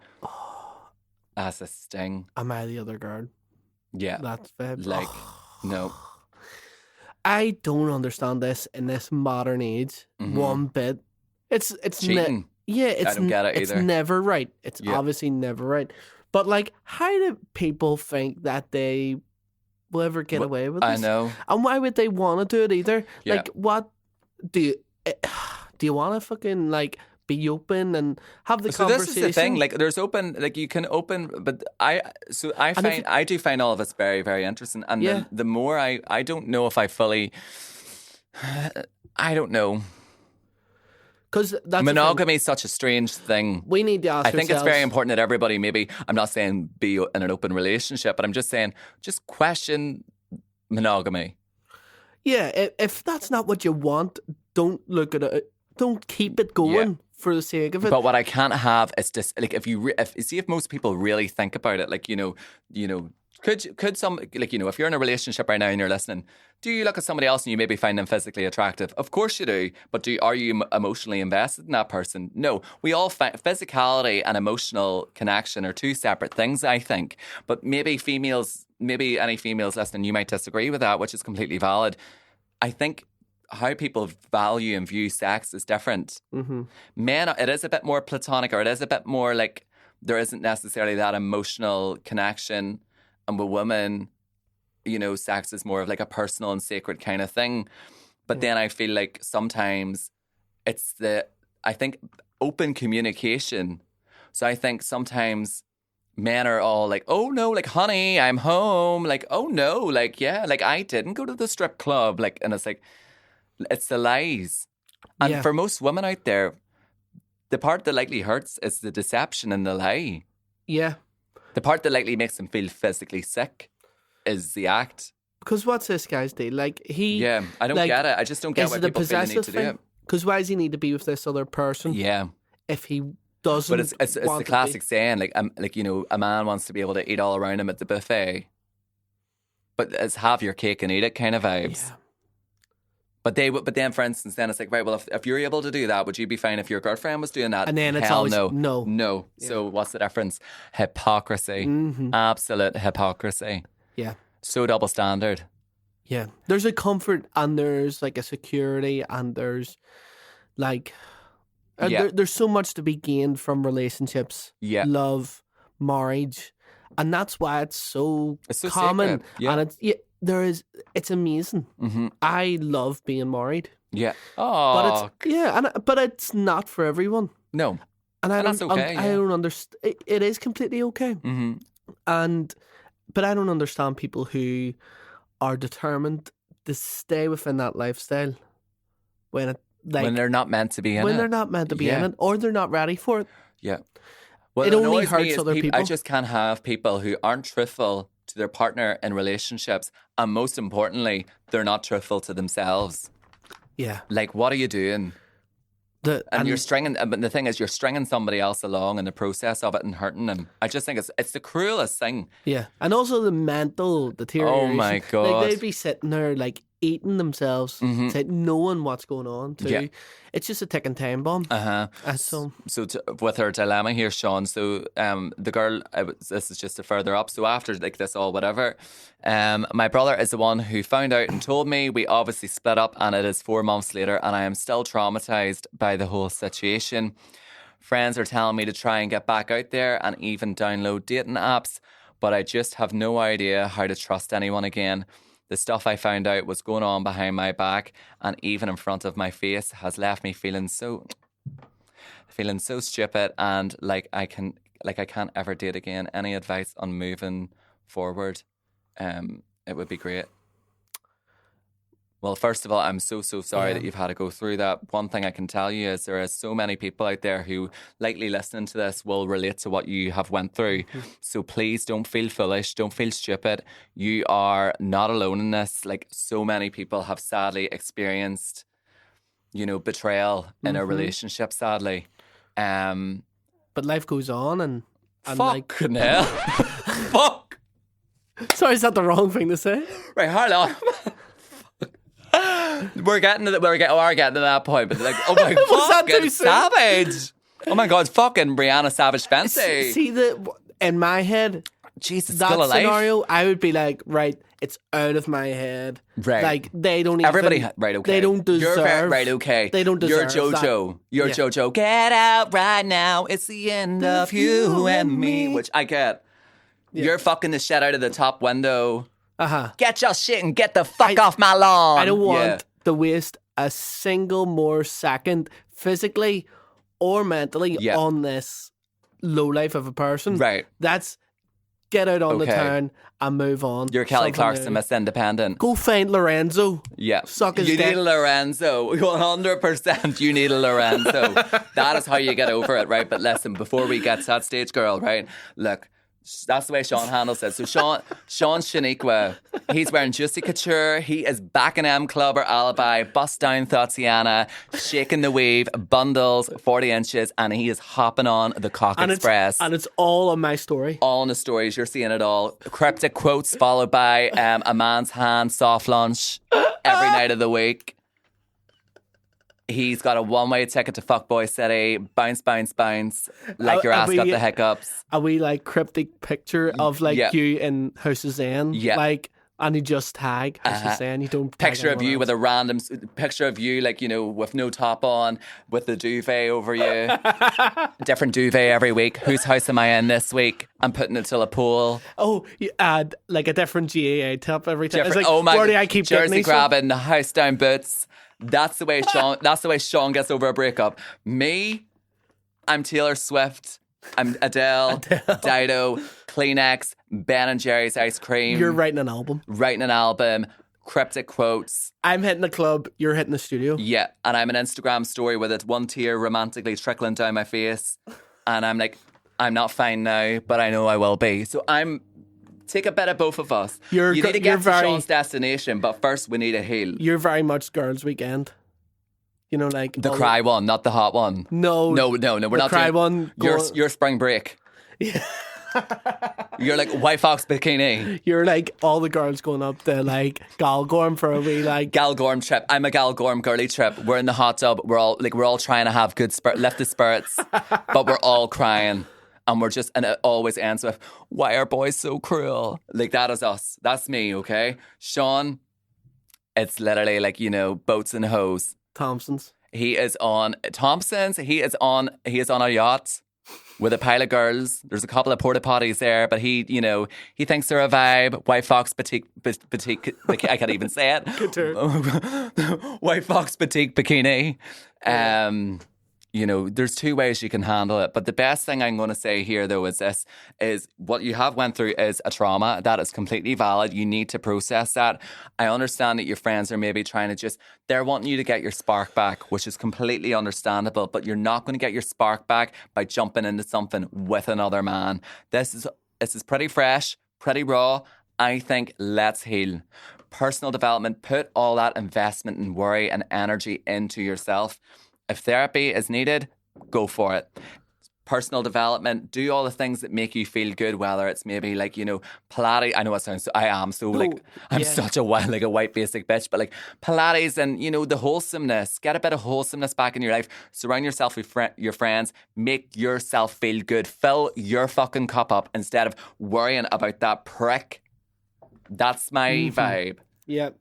That's a sting. Am I the other girl? Yeah. That's bad. Like, no. I don't understand this in this modern age one bit. It's cheating. I don't get it either. It's never right. It's obviously never right. But like, how do people think that they will ever get away with this? I know. And why would they want to do it either? Yeah. Like, what do you want to fucking like be open and have the conversation? This is the thing. Like, there's open. Like, you can open, but I do find all of this very, very interesting. And the more I don't know if I fully. I don't know. Because monogamy is such a strange thing. We need to ask ourselves. I think it's very important that everybody, maybe, I'm not saying be in an open relationship, but I'm just saying, just question monogamy. Yeah, if that's not what you want, don't look at it. Don't keep it going for the sake of it. But what I can't have is just, like, if most people really think about it, like, you know, could some, like, you know, if you're in a relationship right now and you're listening, do you look at somebody else and you maybe find them physically attractive? Of course you do. But are you emotionally invested in that person? No. We all find physicality and emotional connection are two separate things, I think. But maybe any females listening, you might disagree with that, which is completely valid. I think how people value and view sex is different. Mm-hmm. Men, it is a bit more platonic, or it is a bit more like there isn't necessarily that emotional connection. And with women, you know, sex is more of like a personal and sacred kind of thing. But then I feel like sometimes it's I think open communication. So I think sometimes men are all like, oh no, like, honey, I'm home. Like, oh no, like, yeah, like, I didn't go to the strip club. Like, and it's like, it's the lies. And for most women out there, the part that likely hurts is the deception and the lie. Yeah. The part that likely makes them feel physically sick is the act. Because what's this guy's deal? Like, I don't get it. I just don't get why people feel they need to do it. Because why does he need to be with this other person? Yeah. If he doesn't. But it's the classic saying, like, you know, a man wants to be able to eat all around him at the buffet. But it's have your cake and eat it kind of vibes. Yeah. But then, for instance, then it's like, right, well, if you're able to do that, would you be fine if your girlfriend was doing that? And then it's always no. Yeah. So what's the difference? Hypocrisy. Mm-hmm. Absolute hypocrisy. Yeah. So double standard. Yeah. There's a comfort and there's like a security and there's like, there's so much to be gained from relationships. Yeah. Love, marriage. And that's why it's so common. Yeah. And it's amazing. Mm-hmm. I love being married. Yeah. Oh. But it's not for everyone. No. And that's okay. I don't understand. It is completely okay. Mm-hmm. But I don't understand people who are determined to stay within that lifestyle when they're not meant to be in it. When they're not meant to be in it, or they're not ready for it. Yeah. Well, it only hurts other people. I just can't have people who aren't truthful to their partner in relationships, and most importantly, they're not truthful to themselves. Yeah. Like, what are you doing? You're stringing, but the thing is, you're stringing somebody else along in the process of it and hurting them. I just think it's the cruelest thing. Yeah. And also the mental deterioration. Oh my God. Like, they'd be sitting there, like, eating themselves, knowing what's going on too. Yeah. It's just a ticking time bomb. So with her dilemma here, Sean. So the girl, this is just a further up. So after like this all whatever, my brother is the one who found out and told me. We obviously split up, and it is 4 months later, and I am still traumatized by the whole situation. Friends are telling me to try and get back out there and even download dating apps, but I just have no idea how to trust anyone again. The stuff I found out was going on behind my back and even in front of my face has left me feeling so stupid and like I can't ever date again. Any advice on moving forward? It would be great. Well, first of all, I'm so sorry that you've had to go through that. One thing I can tell you is there are so many people out there who, likely listening to this, will relate to what you have went through. So please don't feel foolish. Don't feel stupid. You are not alone in this. Like, so many people have sadly experienced, betrayal in a relationship, sadly. But life goes on and fucking hell. Fuck. Sorry, is that the wrong thing to say? Right, hold on. We're getting to that point, but like, oh my Was that fucking too soon? savage. Oh my God, fucking Brianna Savage Fenty. See, in my head, Jesus, that still alive. scenario, I would be like, right, it's out of my head. Right. Like, they don't even... Everybody, right, okay. They don't deserve... Right, okay. They don't deserve You're JoJo. that. You're JoJo. Get out right now. It's the end of you and me. Which I get. Yeah. You're fucking the shit out of the top window. Uh-huh. Get your shit and get the fuck off my lawn. I don't want to waste a single more second physically or mentally on this lowlife of a person. Right. That's get out on the town and move on. You're Kelly Clarkson, Miss Independent. Go find Lorenzo. Yeah. Suck his You dick. need a Lorenzo. 100% you need a Lorenzo. That is how you get over it, right? But listen, before we get to that stage, girl, right? Look, that's the way Sean handles it. So Sean Shaniqua, he's wearing Juicy Couture. He is back in M Club or Alibi, bust down Thotsiana, shaking the wave, bundles, 40 inches, and he is hopping on the Cock Express. And it's all on my story. All in the stories. You're seeing it all. Cryptic quotes followed by a man's hand, soft lunch every night of the week. He's got a one-way ticket to Fuckboy City. Bounce, bounce, bounce. Like your ass got the hiccups. A wee like cryptic picture of like you in House of Zen. Yeah. Like, and you just tag House of Zen. You don't picture of you with a random picture of you, like, you know, with no top on, with the duvet over you. Different duvet every week. Whose house am I in this week? I'm putting it till a pool. Oh, you add like a different GAA top every time. It's like, oh my where do God. I keep Jersey getting grabbing, the house down boots. That's the way Sean. That's the way Sean gets over a breakup. Me, I'm Taylor Swift. I'm Adele. Dido, Kleenex, Ben and Jerry's ice cream. You're writing an album. Cryptic quotes. I'm hitting the club. You're hitting the studio. Yeah, and I'm an Instagram story with it, one tear romantically trickling down my face, and I'm like, I'm not fine now, but I know I will be. So take a bit of both of us. You need to get to Sean's destination, but first we need a heal. You're very much Girls' Weekend. You know, like the cry one, not the hot one. No. We're not cry doing one. Your spring break. Yeah. You're like White Fox bikini. You're like all the girls going up to like Galgorm for a wee like Galgorm trip. I'm a Galgorm girly trip. We're in the hot tub. We're all trying to have good lift the spirits, but we're all crying. And and it always ends with, why are boys so cruel? Like, that is us. That's me, okay? Sean, it's literally like, you know, boats and hoes. Thompson's. He is on Thompson's. He is on a yacht with a pile of girls. There's a couple of porta potties there, but he thinks they're a vibe. White Fox boutique I can't even say it. White Fox boutique bikini. You know, there's two ways you can handle it. But the best thing I'm going to say here, though, is what you have went through is a trauma. That is completely valid. You need to process that. I understand that your friends are maybe trying to they're wanting you to get your spark back, which is completely understandable. But you're not going to get your spark back by jumping into something with another man. This is pretty fresh, pretty raw. I think let's heal. Personal development, put all that investment and worry and energy into yourself. If therapy is needed, go for it. Personal development, do all the things that make you feel good, whether it's maybe like, you know, Pilates. I know it sounds, I'm such a white basic bitch, but like Pilates and, you know, the wholesomeness, get a bit of wholesomeness back in your life. Surround yourself with your friends, make yourself feel good. Fill your fucking cup up instead of worrying about that prick. That's my vibe. Yep.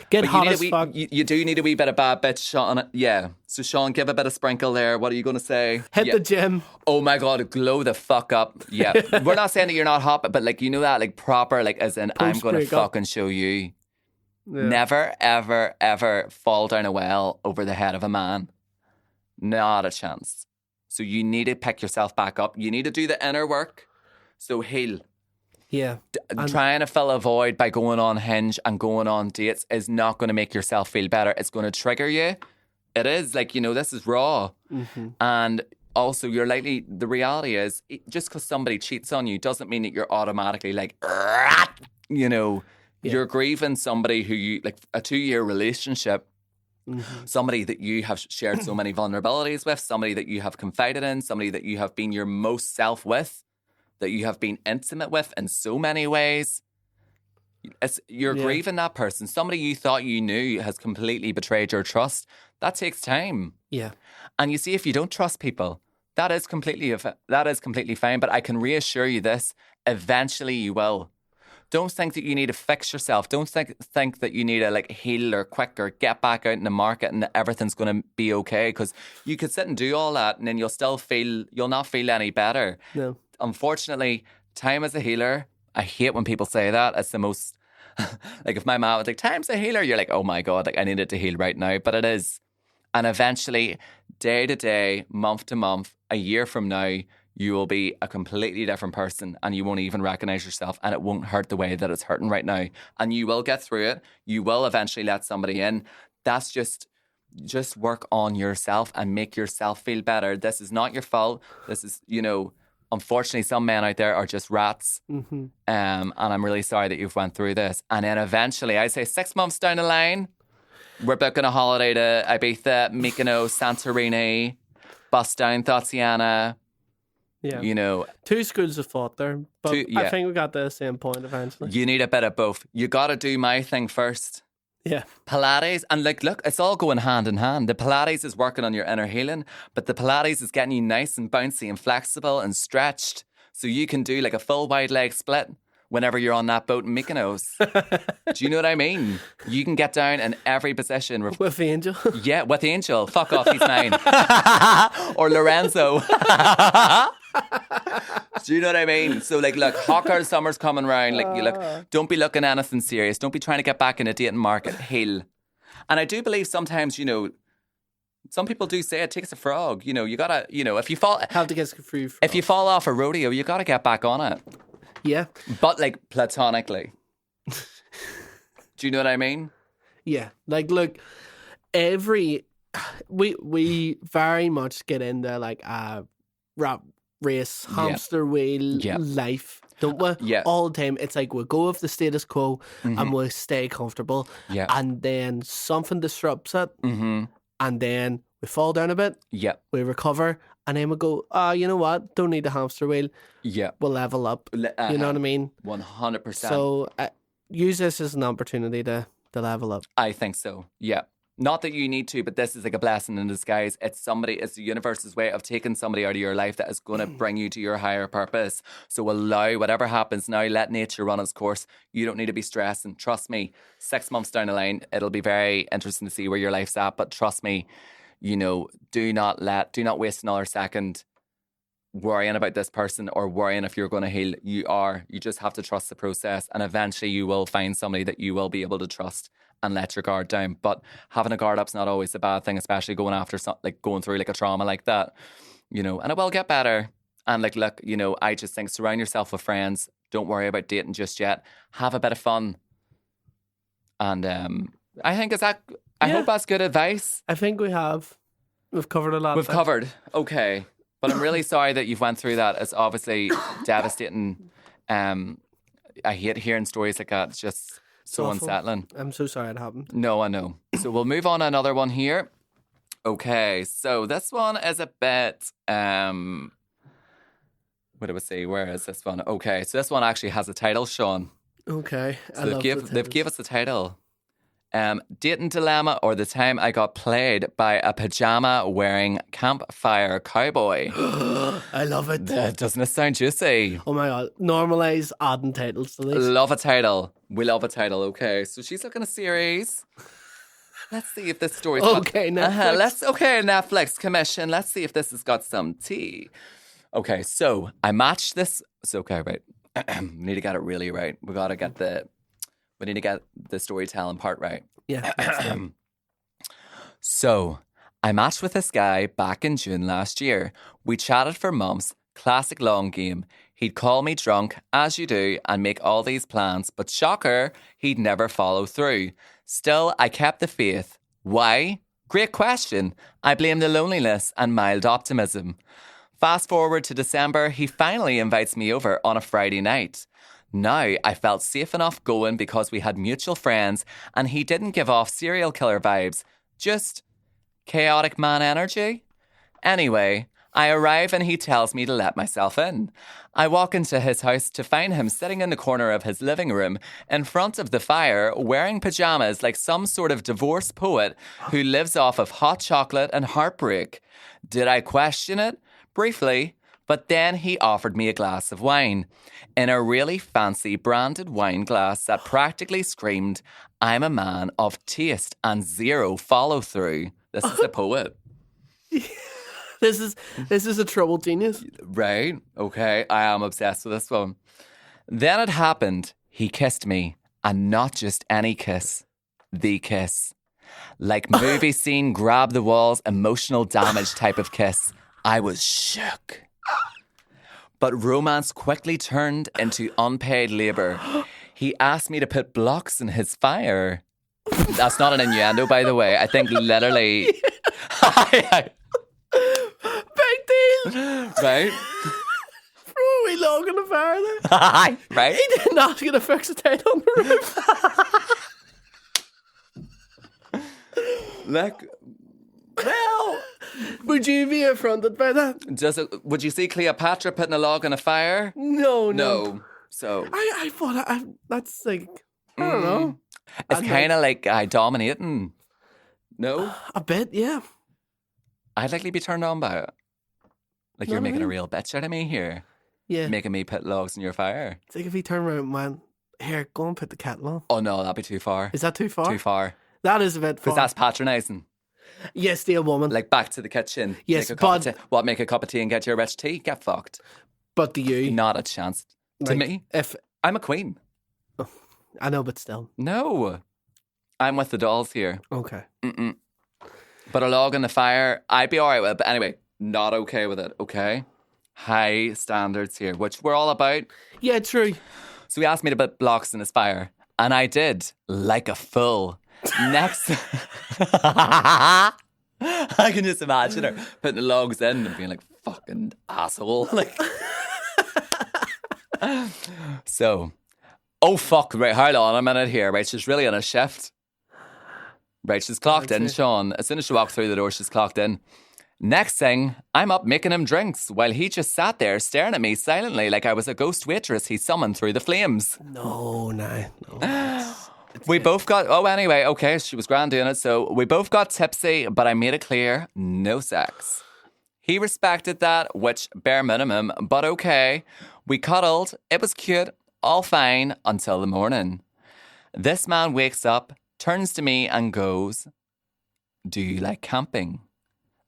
Get hot as fuck. You do need a wee bit of bad bitch, Sean. Yeah. So, Sean, give a bit of sprinkle there. What are you going to say? Hit the gym. Oh, my God. Glow the fuck up. Yeah. We're not saying that you're not hot, but, like, you know that, like, proper, like, as in, I'm going to fucking show you. Yeah. Never, ever, ever fall down a well over the head of a man. Not a chance. So, you need to pick yourself back up. You need to do the inner work. So, heal. Yeah. Trying to fill a void by going on Hinge and going on dates is not going to make yourself feel better. It's going to trigger you. It is like, you know, this is raw. Mm-hmm. And also the reality is just because somebody cheats on you doesn't mean that you're automatically like, you know, you're grieving somebody who you, like a 2-year relationship, somebody that you have shared so many vulnerabilities with, somebody that you have confided in, somebody that you have been your most self with, that you have been intimate with in so many ways. You're grieving that person. Somebody you thought you knew has completely betrayed your trust. That takes time. Yeah. And you see, if you don't trust people, that is completely fine. But I can reassure you this: eventually you will. Don't think that you need to fix yourself. Don't think that you need to heal or quick or get back out in the market and everything's going to be okay. Because you could sit and do all that and then you'll not feel any better. No. Unfortunately, time is a healer. I hate when people say that. It's the most if my mom was like, time's a healer, you're like, oh my God, I need it to heal right now. But it is. And eventually, day to day, month to month, a year from now, you will be a completely different person and you won't even recognize yourself and it won't hurt the way that it's hurting right now. And you will get through it. You will eventually let somebody in. That's just work on yourself and make yourself feel better. This is not your fault. This is, unfortunately, some men out there are just rats. Mm-hmm. And I'm really sorry that you've went through this. And then eventually, I say 6 months down the line, we're booking a holiday to Ibiza, Mykonos, Santorini, bust down Thotsiana. Yeah. Two schools of thought there. But I think we got to the same point eventually. You need a bit of both. You got to do my thing first. Yeah. Pilates. And look, it's all going hand in hand. The Pilates is working on your inner healing, but the Pilates is getting you nice and bouncy and flexible and stretched. So you can do a full wide leg split whenever you're on that boat in Mykonos. Do you know what I mean? You can get down in every position. With the angel? Yeah, with the angel. Fuck off, he's mine. Or Lorenzo. Do you know what I mean? So look, hot girl summer's coming round. Don't be looking at anything serious. Don't be trying to get back in a dating market. Heal. And I do believe sometimes, some people do say it takes a frog. You gotta, if you fall... Have to get a free frog. If you fall off a rodeo, you gotta get back on it. Yeah. But platonically. Do you know what I mean? Yeah. Look, we very much get into a rat race, hamster wheel life, don't we? Yeah. All the time. It's we'll go with the status quo and we'll stay comfortable. Yeah. And then something disrupts it. Mm-hmm. And then we fall down a bit. Yeah. We recover. And then we go, you know what? Don't need the hamster wheel. Yeah. We'll level up. You know what I mean? 100%. So use this as an opportunity to level up. I think so. Yeah. Not that you need to, but this is a blessing in disguise. It's the universe's way of taking somebody out of your life that is going to bring you to your higher purpose. So allow whatever happens now, let nature run its course. You don't need to be stressing. Trust me, 6 months down the line, it'll be very interesting to see where your life's at. But trust me, do not waste another second worrying about this person or worrying if you're going to heal. You just have to trust the process, and eventually you will find somebody that you will be able to trust and let your guard down. But having a guard up's not always a bad thing, especially going after going through a trauma like that, and it will get better. And look, I just think surround yourself with friends. Don't worry about dating just yet. Have a bit of fun. And I think I hope that's good advice. I think we've covered a lot. We've covered. Okay. But I'm really sorry that you've went through that. It's obviously devastating. I hate hearing stories like that. It's just so unsettling. I'm so sorry it happened. No, I know. So we'll move on to another one here. Okay, so this one is a bit... what do I say? Where is this one? Okay, so this one actually has a title, Sean. Okay, so they've gave us the title. Dating dilemma, or the time I got played by a pajama wearing Campfire Cowboy. I love it. Doesn't it sound juicy? Oh my God. Normalise adding titles to this. Love a title. We love a title. Okay, so she's looking at a series. Let's see if this story's okay, Netflix. Netflix commission. Let's see if this has got some tea. Okay, so I matched this. It's okay, right? We need to get it really right. We need to get the storytelling part right. Yeah. So, I matched with this guy back in June last year. We chatted for months, classic long game. He'd call me drunk, as you do, and make all these plans, but shocker, he'd never follow through. Still, I kept the faith. Why? Great question. I blame the loneliness and mild optimism. Fast forward to December, he finally invites me over on a Friday night. Now, I felt safe enough going because we had mutual friends and he didn't give off serial killer vibes, just chaotic man energy. Anyway, I arrive and he tells me to let myself in. I walk into his house to find him sitting in the corner of his living room in front of the fire wearing pajamas like some sort of divorced poet who lives off of hot chocolate and heartbreak. Did I question it? Briefly, but then he offered me a glass of wine in a really fancy branded wine glass that practically screamed, I'm a man of taste and zero follow through. This is a poet. This is a troubled genius. Right. Okay. I am obsessed with this one. Then it happened. He kissed me. And not just any kiss. The kiss. Like movie scene, grab the walls, emotional damage type of kiss. I was shook. But romance quickly turned into unpaid labour. He asked me to put blocks in his fire. That's not an innuendo, by the way. I think literally... Big deal. Right? Throw a wee log in the fire there. Right? He didn't ask you to fix a tent on the roof. Look, Well, would you be affronted by that? would you see Cleopatra putting a log in a fire? No. So I thought that's like, I don't know. It's kind of like dominating. No? A bit, yeah. I'd likely be turned on by it. Like you're Not making a really. real bitch out of me here. Yeah. Making me put logs in your fire. It's like if he turned around and went, here, go and put the kettle on. Oh no, that'd be too far. Is that too far? Too far. That is a bit far. Because that's patronising. Yes, the woman. Like back to the kitchen. Yes, make a cup of tea. What, make a cup of tea and get your rich tea? Get fucked. But do you? Not a chance. To Like, me, If I'm a queen. I know, but still. No. I'm with the dolls here. Okay. Mm-mm. But a log in the fire, I'd be all right with it. But anyway, not okay with it, okay? High standards here, which we're all about. Yeah, true. So he asked me to put blocks in his fire. And I did, like a fool. Next... I can just imagine her putting the logs in and being like, fucking asshole. Like... So... Oh, fuck, right, hold on a minute here. Right, she's really on a shift. Right, she's clocked in, Sean. As soon as she walked through the door, she's clocked in. Next thing, I'm up making him drinks while he just sat there staring at me silently like I was a ghost waitress he summoned through the flames. No. We both got... Oh, anyway, okay, she was grand doing it. So we both got tipsy, but I made it clear, no sex. He respected that, which bare minimum, but okay. We cuddled. It was cute. All fine until the morning. This man wakes up, turns to me and goes, do you like camping?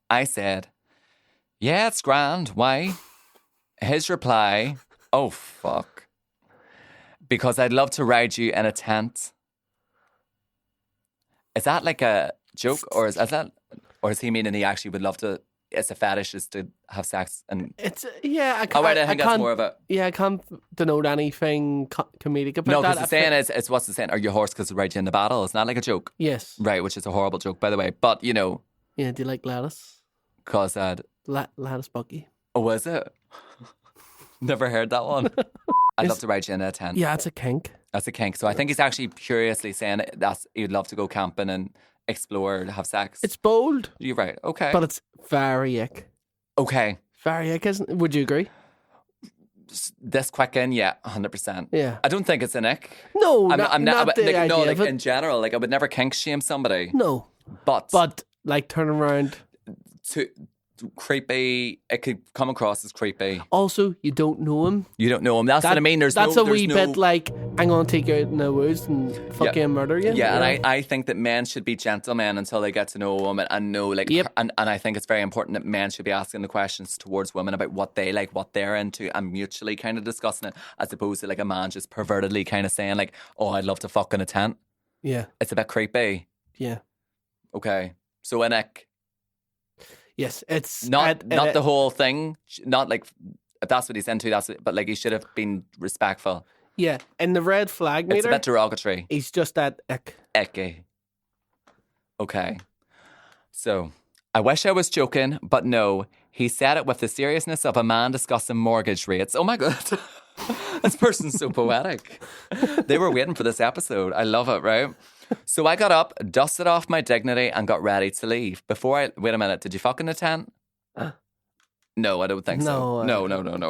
I said, yeah, it's grand. Why? His reply, oh, fuck. Because I'd love to ride you in a tent. Is that like a joke or is he meaning he actually would love to, it's a fetish is to have sex and... It's, yeah, I can't... Oh, right, I think that's more of a... Yeah, I can't denote anything comedic about that. No, because the saying is, it's what's the saying? Are you horse because it rides you in the battle? It's not like a joke. Yes. Right, which is a horrible joke, by the way. But, you know... Yeah, do you like lettuce? Cause I'd... Lettuce buggy. Oh, is it? Never heard that one. I'd love to ride you in a tent. Yeah, it's a kink. That's a kink. So I think he's actually curiously saying that he'd love to go camping and explore, have sex. It's bold. You're right. Okay. But it's very ick. Okay. Very ick, isn't it? Would you agree? This quick in, yeah, 100%. Yeah. I don't think it's an ick. No, not the idea no, like of it. in general, like I would never kink shame somebody. No. But like turn around. Creepy. It could come across as creepy. Also, you don't know him. You don't know him. That's what I mean. That's a wee bit like, I'm going to take you out in the woods and fucking murder you. Yeah, and I think that men should be gentlemen until they get to know a woman and know, like, and I think it's very important that men should be asking the questions towards women about what they like, what they're into, and mutually kind of discussing it, as opposed to like a man just pervertedly kind of saying like, oh, I'd love to fuck in a tent. Yeah. It's a bit creepy. Yeah. Okay. So an ick. Yes, it's not the whole thing. Not like if that's what he's into. But like he should have been respectful. Yeah, and the red flag meter. It's a bit derogatory. He's just that ick. Icky. Okay. So I wish I was joking, but no. He said it with the seriousness of a man discussing mortgage rates. Oh my God. This person's so poetic. They were waiting for this episode. I love it, right? So I got up, dusted off my dignity and got ready to leave. Wait a minute, did you fuck in the tent? No, I don't think so. No.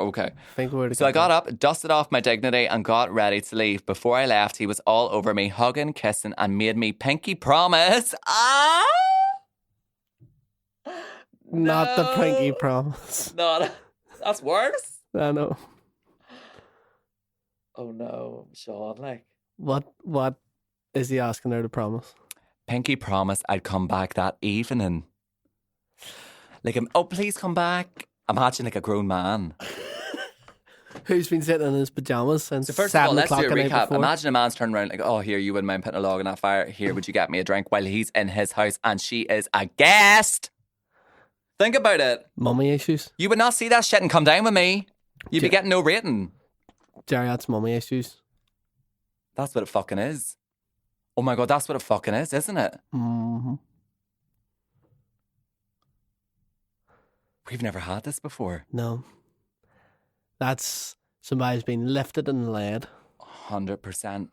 Okay. I think we're so I got up, dusted off my dignity, and got ready to leave. Before I left, he was all over me, hugging, kissing, and made me pinky promise. Ah! Not the pinky promise. No, that's worse. I know. Oh no, Sean, like. What is he asking her to promise? Pinky promise I'd come back that evening. Like, oh, please come back. Imagine like a grown man. Who's been sitting in his pajamas since so first of all, let's do a recap. Before. Imagine a man's turning around like, oh, here, you wouldn't mind putting a log in that fire. Here, would you get me a drink while he's in his house and she is a guest? Think about it. Mummy issues. You would not see that shit and come down with me. You'd be getting no rating. Gerry, that's mummy issues. That's what it fucking is. Oh my God, that's what it fucking is, isn't it? Mm-hmm. We've never had this before. No. That's somebody's been lifted and led. 100%.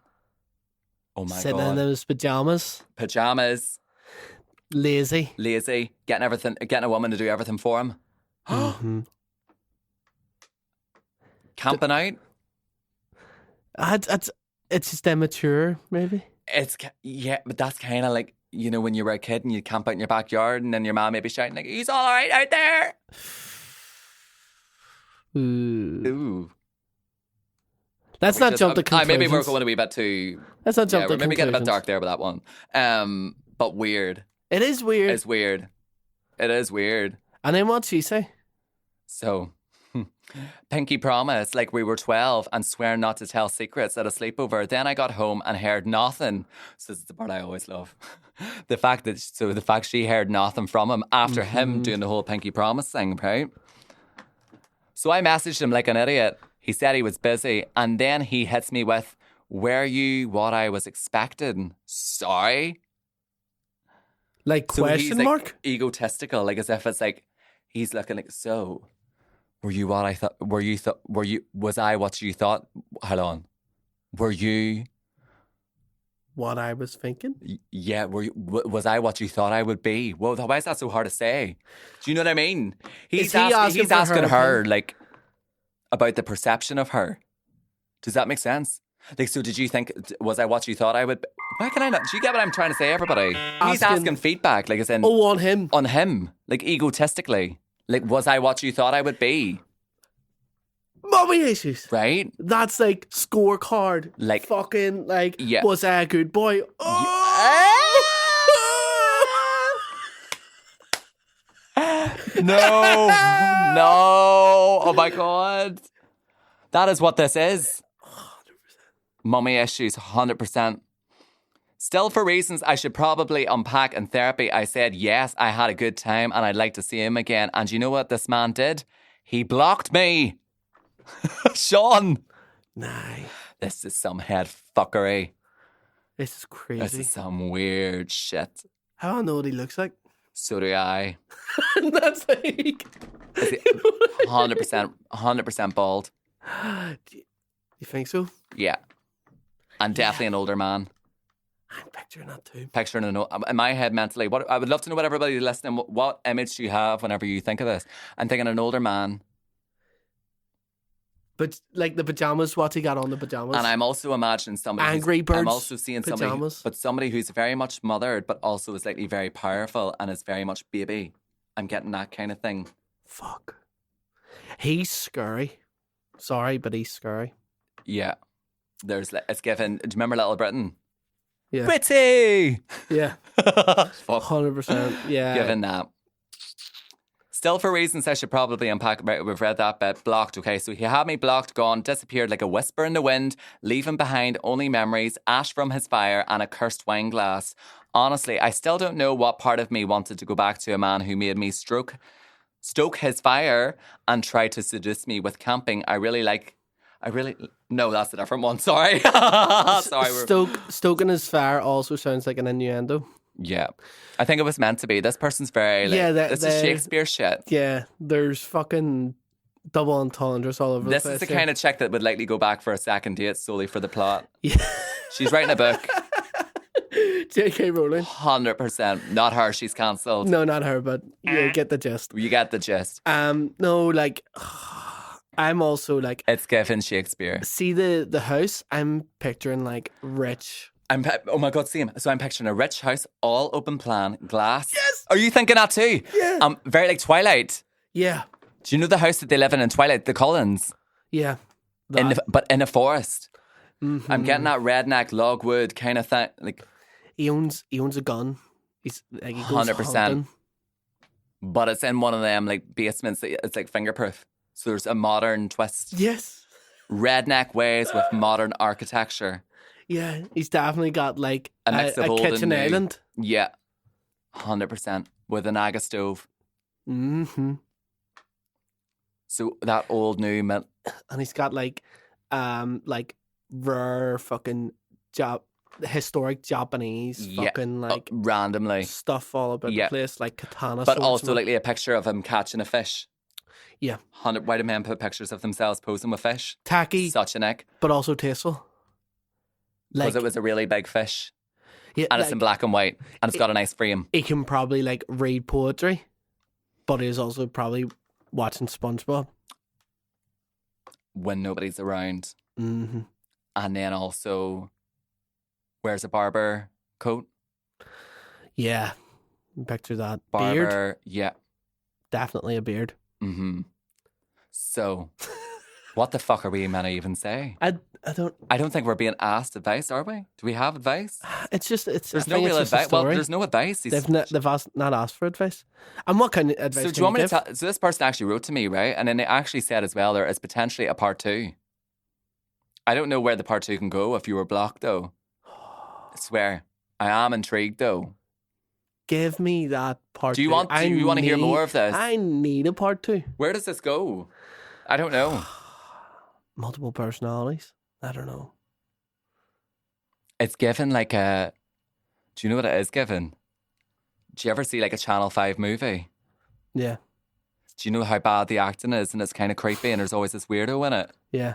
Oh my God. Sitting in those pajamas. Lazy. Getting a woman to do everything for him. Mm-hmm. Camping out. It's just immature, maybe. But that's kind of like, you know, when you were a kid and you camp out in your backyard and then your mom may be shouting like, he's all right out there. Ooh. Let's not jump to conclusions. Maybe we're going a wee bit too... Let's not jump to conclusions. Maybe get a bit dark there with that one. But weird. It is weird. It's weird. It is weird. And then what'd she say? So... Pinky promise like we were 12 and swear not to tell secrets at a sleepover. Then I got home and heard nothing. So this is the part I always love. The fact she heard nothing from him after him doing the whole pinky promise thing, right? So I messaged him like an idiot. He said he was busy and then he hits me with, were you what I was expecting? Sorry? Like so question he's, mark? Like, egotistical, like as if it's like he's looking like, so were you what I thought? Was I what you thought? Hold on. Were you what I was thinking? Yeah. Was I what you thought I would be? Well, why is that so hard to say? Do you know what I mean? He's asking her like about the perception of her. Does that make sense? Like, so did you think, was I what you thought I would be? Why can I not? Do you get what I'm trying to say, everybody? He's asking feedback, like as in... Oh, on him. On him. Like, egotistically. Like, was I what you thought I would be? Mommy issues. Right? That's like scorecard. Like, fucking, like, yeah. Was I a good boy? Oh! No. Oh my God. That is what this is. 100%. Mummy issues, 100%. Still, for reasons I should probably unpack in therapy, I said, yes, I had a good time and I'd like to see him again. And you know what this man did? He blocked me. Sean. Nah. This is some head fuckery. This is crazy. This is some weird shit. I don't know what he looks like. So do I. That's like... 100% bald. You think so? Yeah. And definitely an older man. I'm picturing that too. In my head mentally, what I would love to know what everybody listening, what image do you have whenever you think of this? I'm thinking an older man. But like the pajamas, what's he got on the pajamas? And I'm also imagining somebody Angry Birds. I'm also seeing pajamas. somebody who's very much mothered, but also is likely very powerful and is very much baby. I'm getting that kind of thing. Fuck. He's scary. Sorry, but he's scary. Yeah. It's given. Do you remember Little Britain? Yeah. Pretty! Yeah. 100%. Yeah. Given that. Still, for reasons I should probably unpack, right, we've read that bit. Blocked, okay. So he had me blocked, gone, disappeared like a whisper in the wind, leaving behind only memories, ash from his fire, and a cursed wine glass. Honestly, I still don't know what part of me wanted to go back to a man who made me stoke his fire and try to seduce me with camping. No, that's a different one. Sorry. Stoking his fire also sounds like an innuendo. Yeah. I think it was meant to be. This person's very, this is Shakespeare shit. Yeah, there's fucking double entendres all over the place. This is the kind of chick that would likely go back for a second date solely for the plot. Yeah. She's writing a book. J.K. Rowling. 100%. Not her. She's cancelled. No, not her, but you get the gist. You get the gist. No, like, I'm also like... It's given Shakespeare. See the house? I'm picturing like rich... Oh my God, same. So I'm picturing a rich house, all open plan, glass. Yes! Are you thinking that too? Yeah. Very like Twilight. Yeah. Do you know the house that they live in Twilight, the Cullens? Yeah. But in a forest. Mm-hmm. I'm getting that redneck logwood kind of thing. Like he owns a gun. He's like, he goes 100%. hunting. But it's in one of them like basements. It's like fingerproof. So there's a modern twist. Yes. Redneck ways with modern architecture. Yeah, he's definitely got like a mix of old kitchen and new. island. Yeah, 100% with an Aga stove. Mm-hmm. So that old new meant, and he's got like rare fucking historic Japanese fucking like randomly stuff all about the place, like katana. But also like a picture of him catching a fish. Yeah, why do men put pictures of themselves posing with fish? Tacky, such an ick, but also tasteful. Because it was a really big fish. Yeah, and it's in black and white, and it's got a nice frame. He can probably like read poetry, but he's also probably watching SpongeBob when nobody's around. Mm-hmm. And then also wears a barber coat. Yeah, picture that barber, beard. Yeah, definitely a beard. Mm-hmm. So, what the fuck are we meant to even say? I don't think we're being asked advice, are we? Do we have advice? There's no real advice. Well, there's no advice. They've not asked for advice. And what kind of advice? So do you want me to tell? So this person actually wrote to me, right? And then they actually said as well there is potentially a part 2. I don't know where the part 2 can go if you were blocked though. I swear, I am intrigued though. Give me that part 2. Do you want to hear more of this? I need a part 2. Where does this go? I don't know. Multiple personalities. I don't know. It's given like a... Do you know what it is given? Do you ever see like a Channel 5 movie? Yeah. Do you know how bad the acting is and it's kind of creepy and there's always this weirdo in it? Yeah.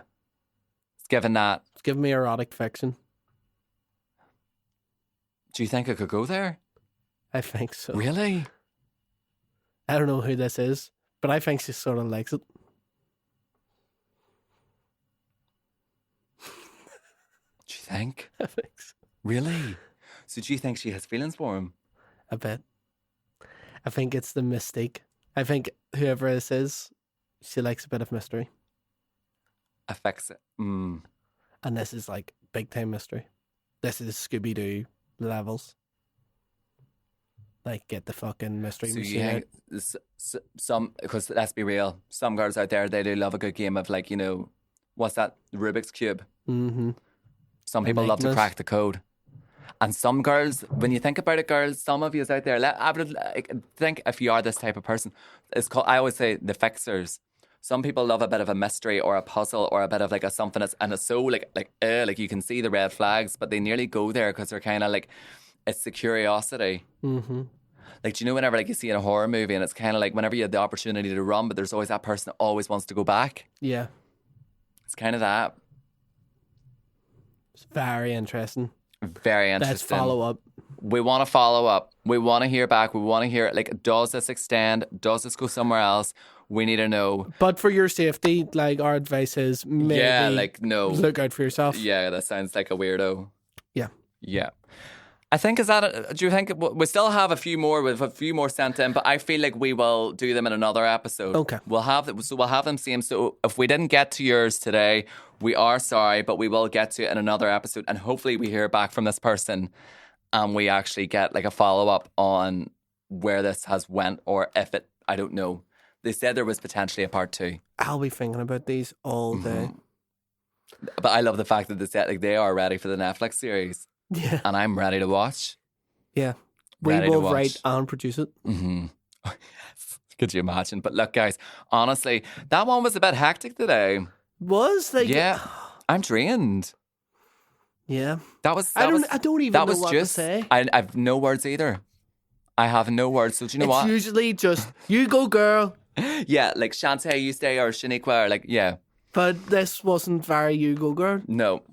It's given that. It's giving me erotic fiction. Do you think it could go there? I think so. Really? I don't know who this is, but I think she sort of likes it. Do you think? I think so. Really? So do you think she has feelings for him? A bit. I think it's the mystique. I think whoever this is, she likes a bit of mystery. Affects it. Mm. And this is like big time mystery. This is Scooby-Doo levels. Like, get the fucking mystery machine out. Some, because let's be real, some girls out there, they do love a good game of like, you know, what's that? Rubik's Cube. Mm-hmm. Some people love to crack the code. And some girls, when you think about it, girls, some of you out there, I would think if you are this type of person, it's called, I always say the fixers. Some people love a bit of a mystery or a puzzle or a bit of like a something that's, and it's so like you can see the red flags, but they nearly go there because they're kind of like, it's the curiosity. Mm-hmm. Like, do you know whenever like you see in a horror movie and it's kind of like whenever you have the opportunity to run, but there's always that person that always wants to go back? Yeah. It's kind of that. It's very interesting. Very interesting. Let's follow up. We want to follow up. We want to hear back. We want to hear, like, does this extend? Does this go somewhere else? We need to know. But for your safety, like, our advice is maybe no. Look out for yourself. Yeah, that sounds like a weirdo. Yeah. Yeah. I think, do you think, we still have a few more, with a few more sent in, but I feel like we will do them in another episode. Okay. We'll have them same. So if we didn't get to yours today, we are sorry, but we will get to it in another episode. And hopefully we hear back from this person and we actually get like a follow-up on where this has went, or if it, I don't know. They said there was potentially a part 2. I'll be thinking about these all day. But I love the fact that they said like they are ready for the Netflix series. Yeah. And I'm ready to watch. Yeah. We will write and produce it. Mm-hmm. Could you imagine? But look, guys, honestly, that one was a bit hectic today. Was like, yeah, I'm drained. Yeah, that was. I don't even know what to say. I have no words either. I have no words. So do you know what? It's usually just you go, girl. Yeah, like Shantae, you stay, or Shaniqua, or like yeah. But this wasn't very you go, girl. No.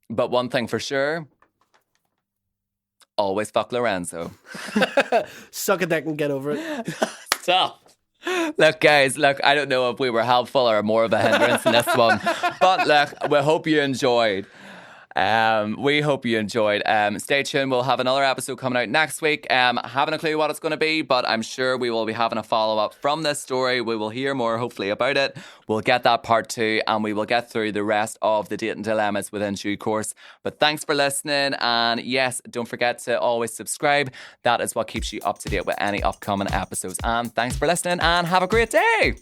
But one thing for sure, always fuck Lorenzo. Suck a dick and get over it. Stop. Look, guys, I don't know if we were helpful or more of a hindrance in this one, but look, we hope you enjoyed. We hope you enjoyed. Stay tuned. We'll have another episode coming out next week. Haven't a clue what it's going to be, but I'm sure we will be having a follow-up from this story. We will hear more, hopefully, about it. We'll get that part 2, and we will get through the rest of the dating dilemmas within due course. But thanks for listening, and yes, don't forget to always subscribe. That is what keeps you up to date with any upcoming episodes. And thanks for listening, and have a great day.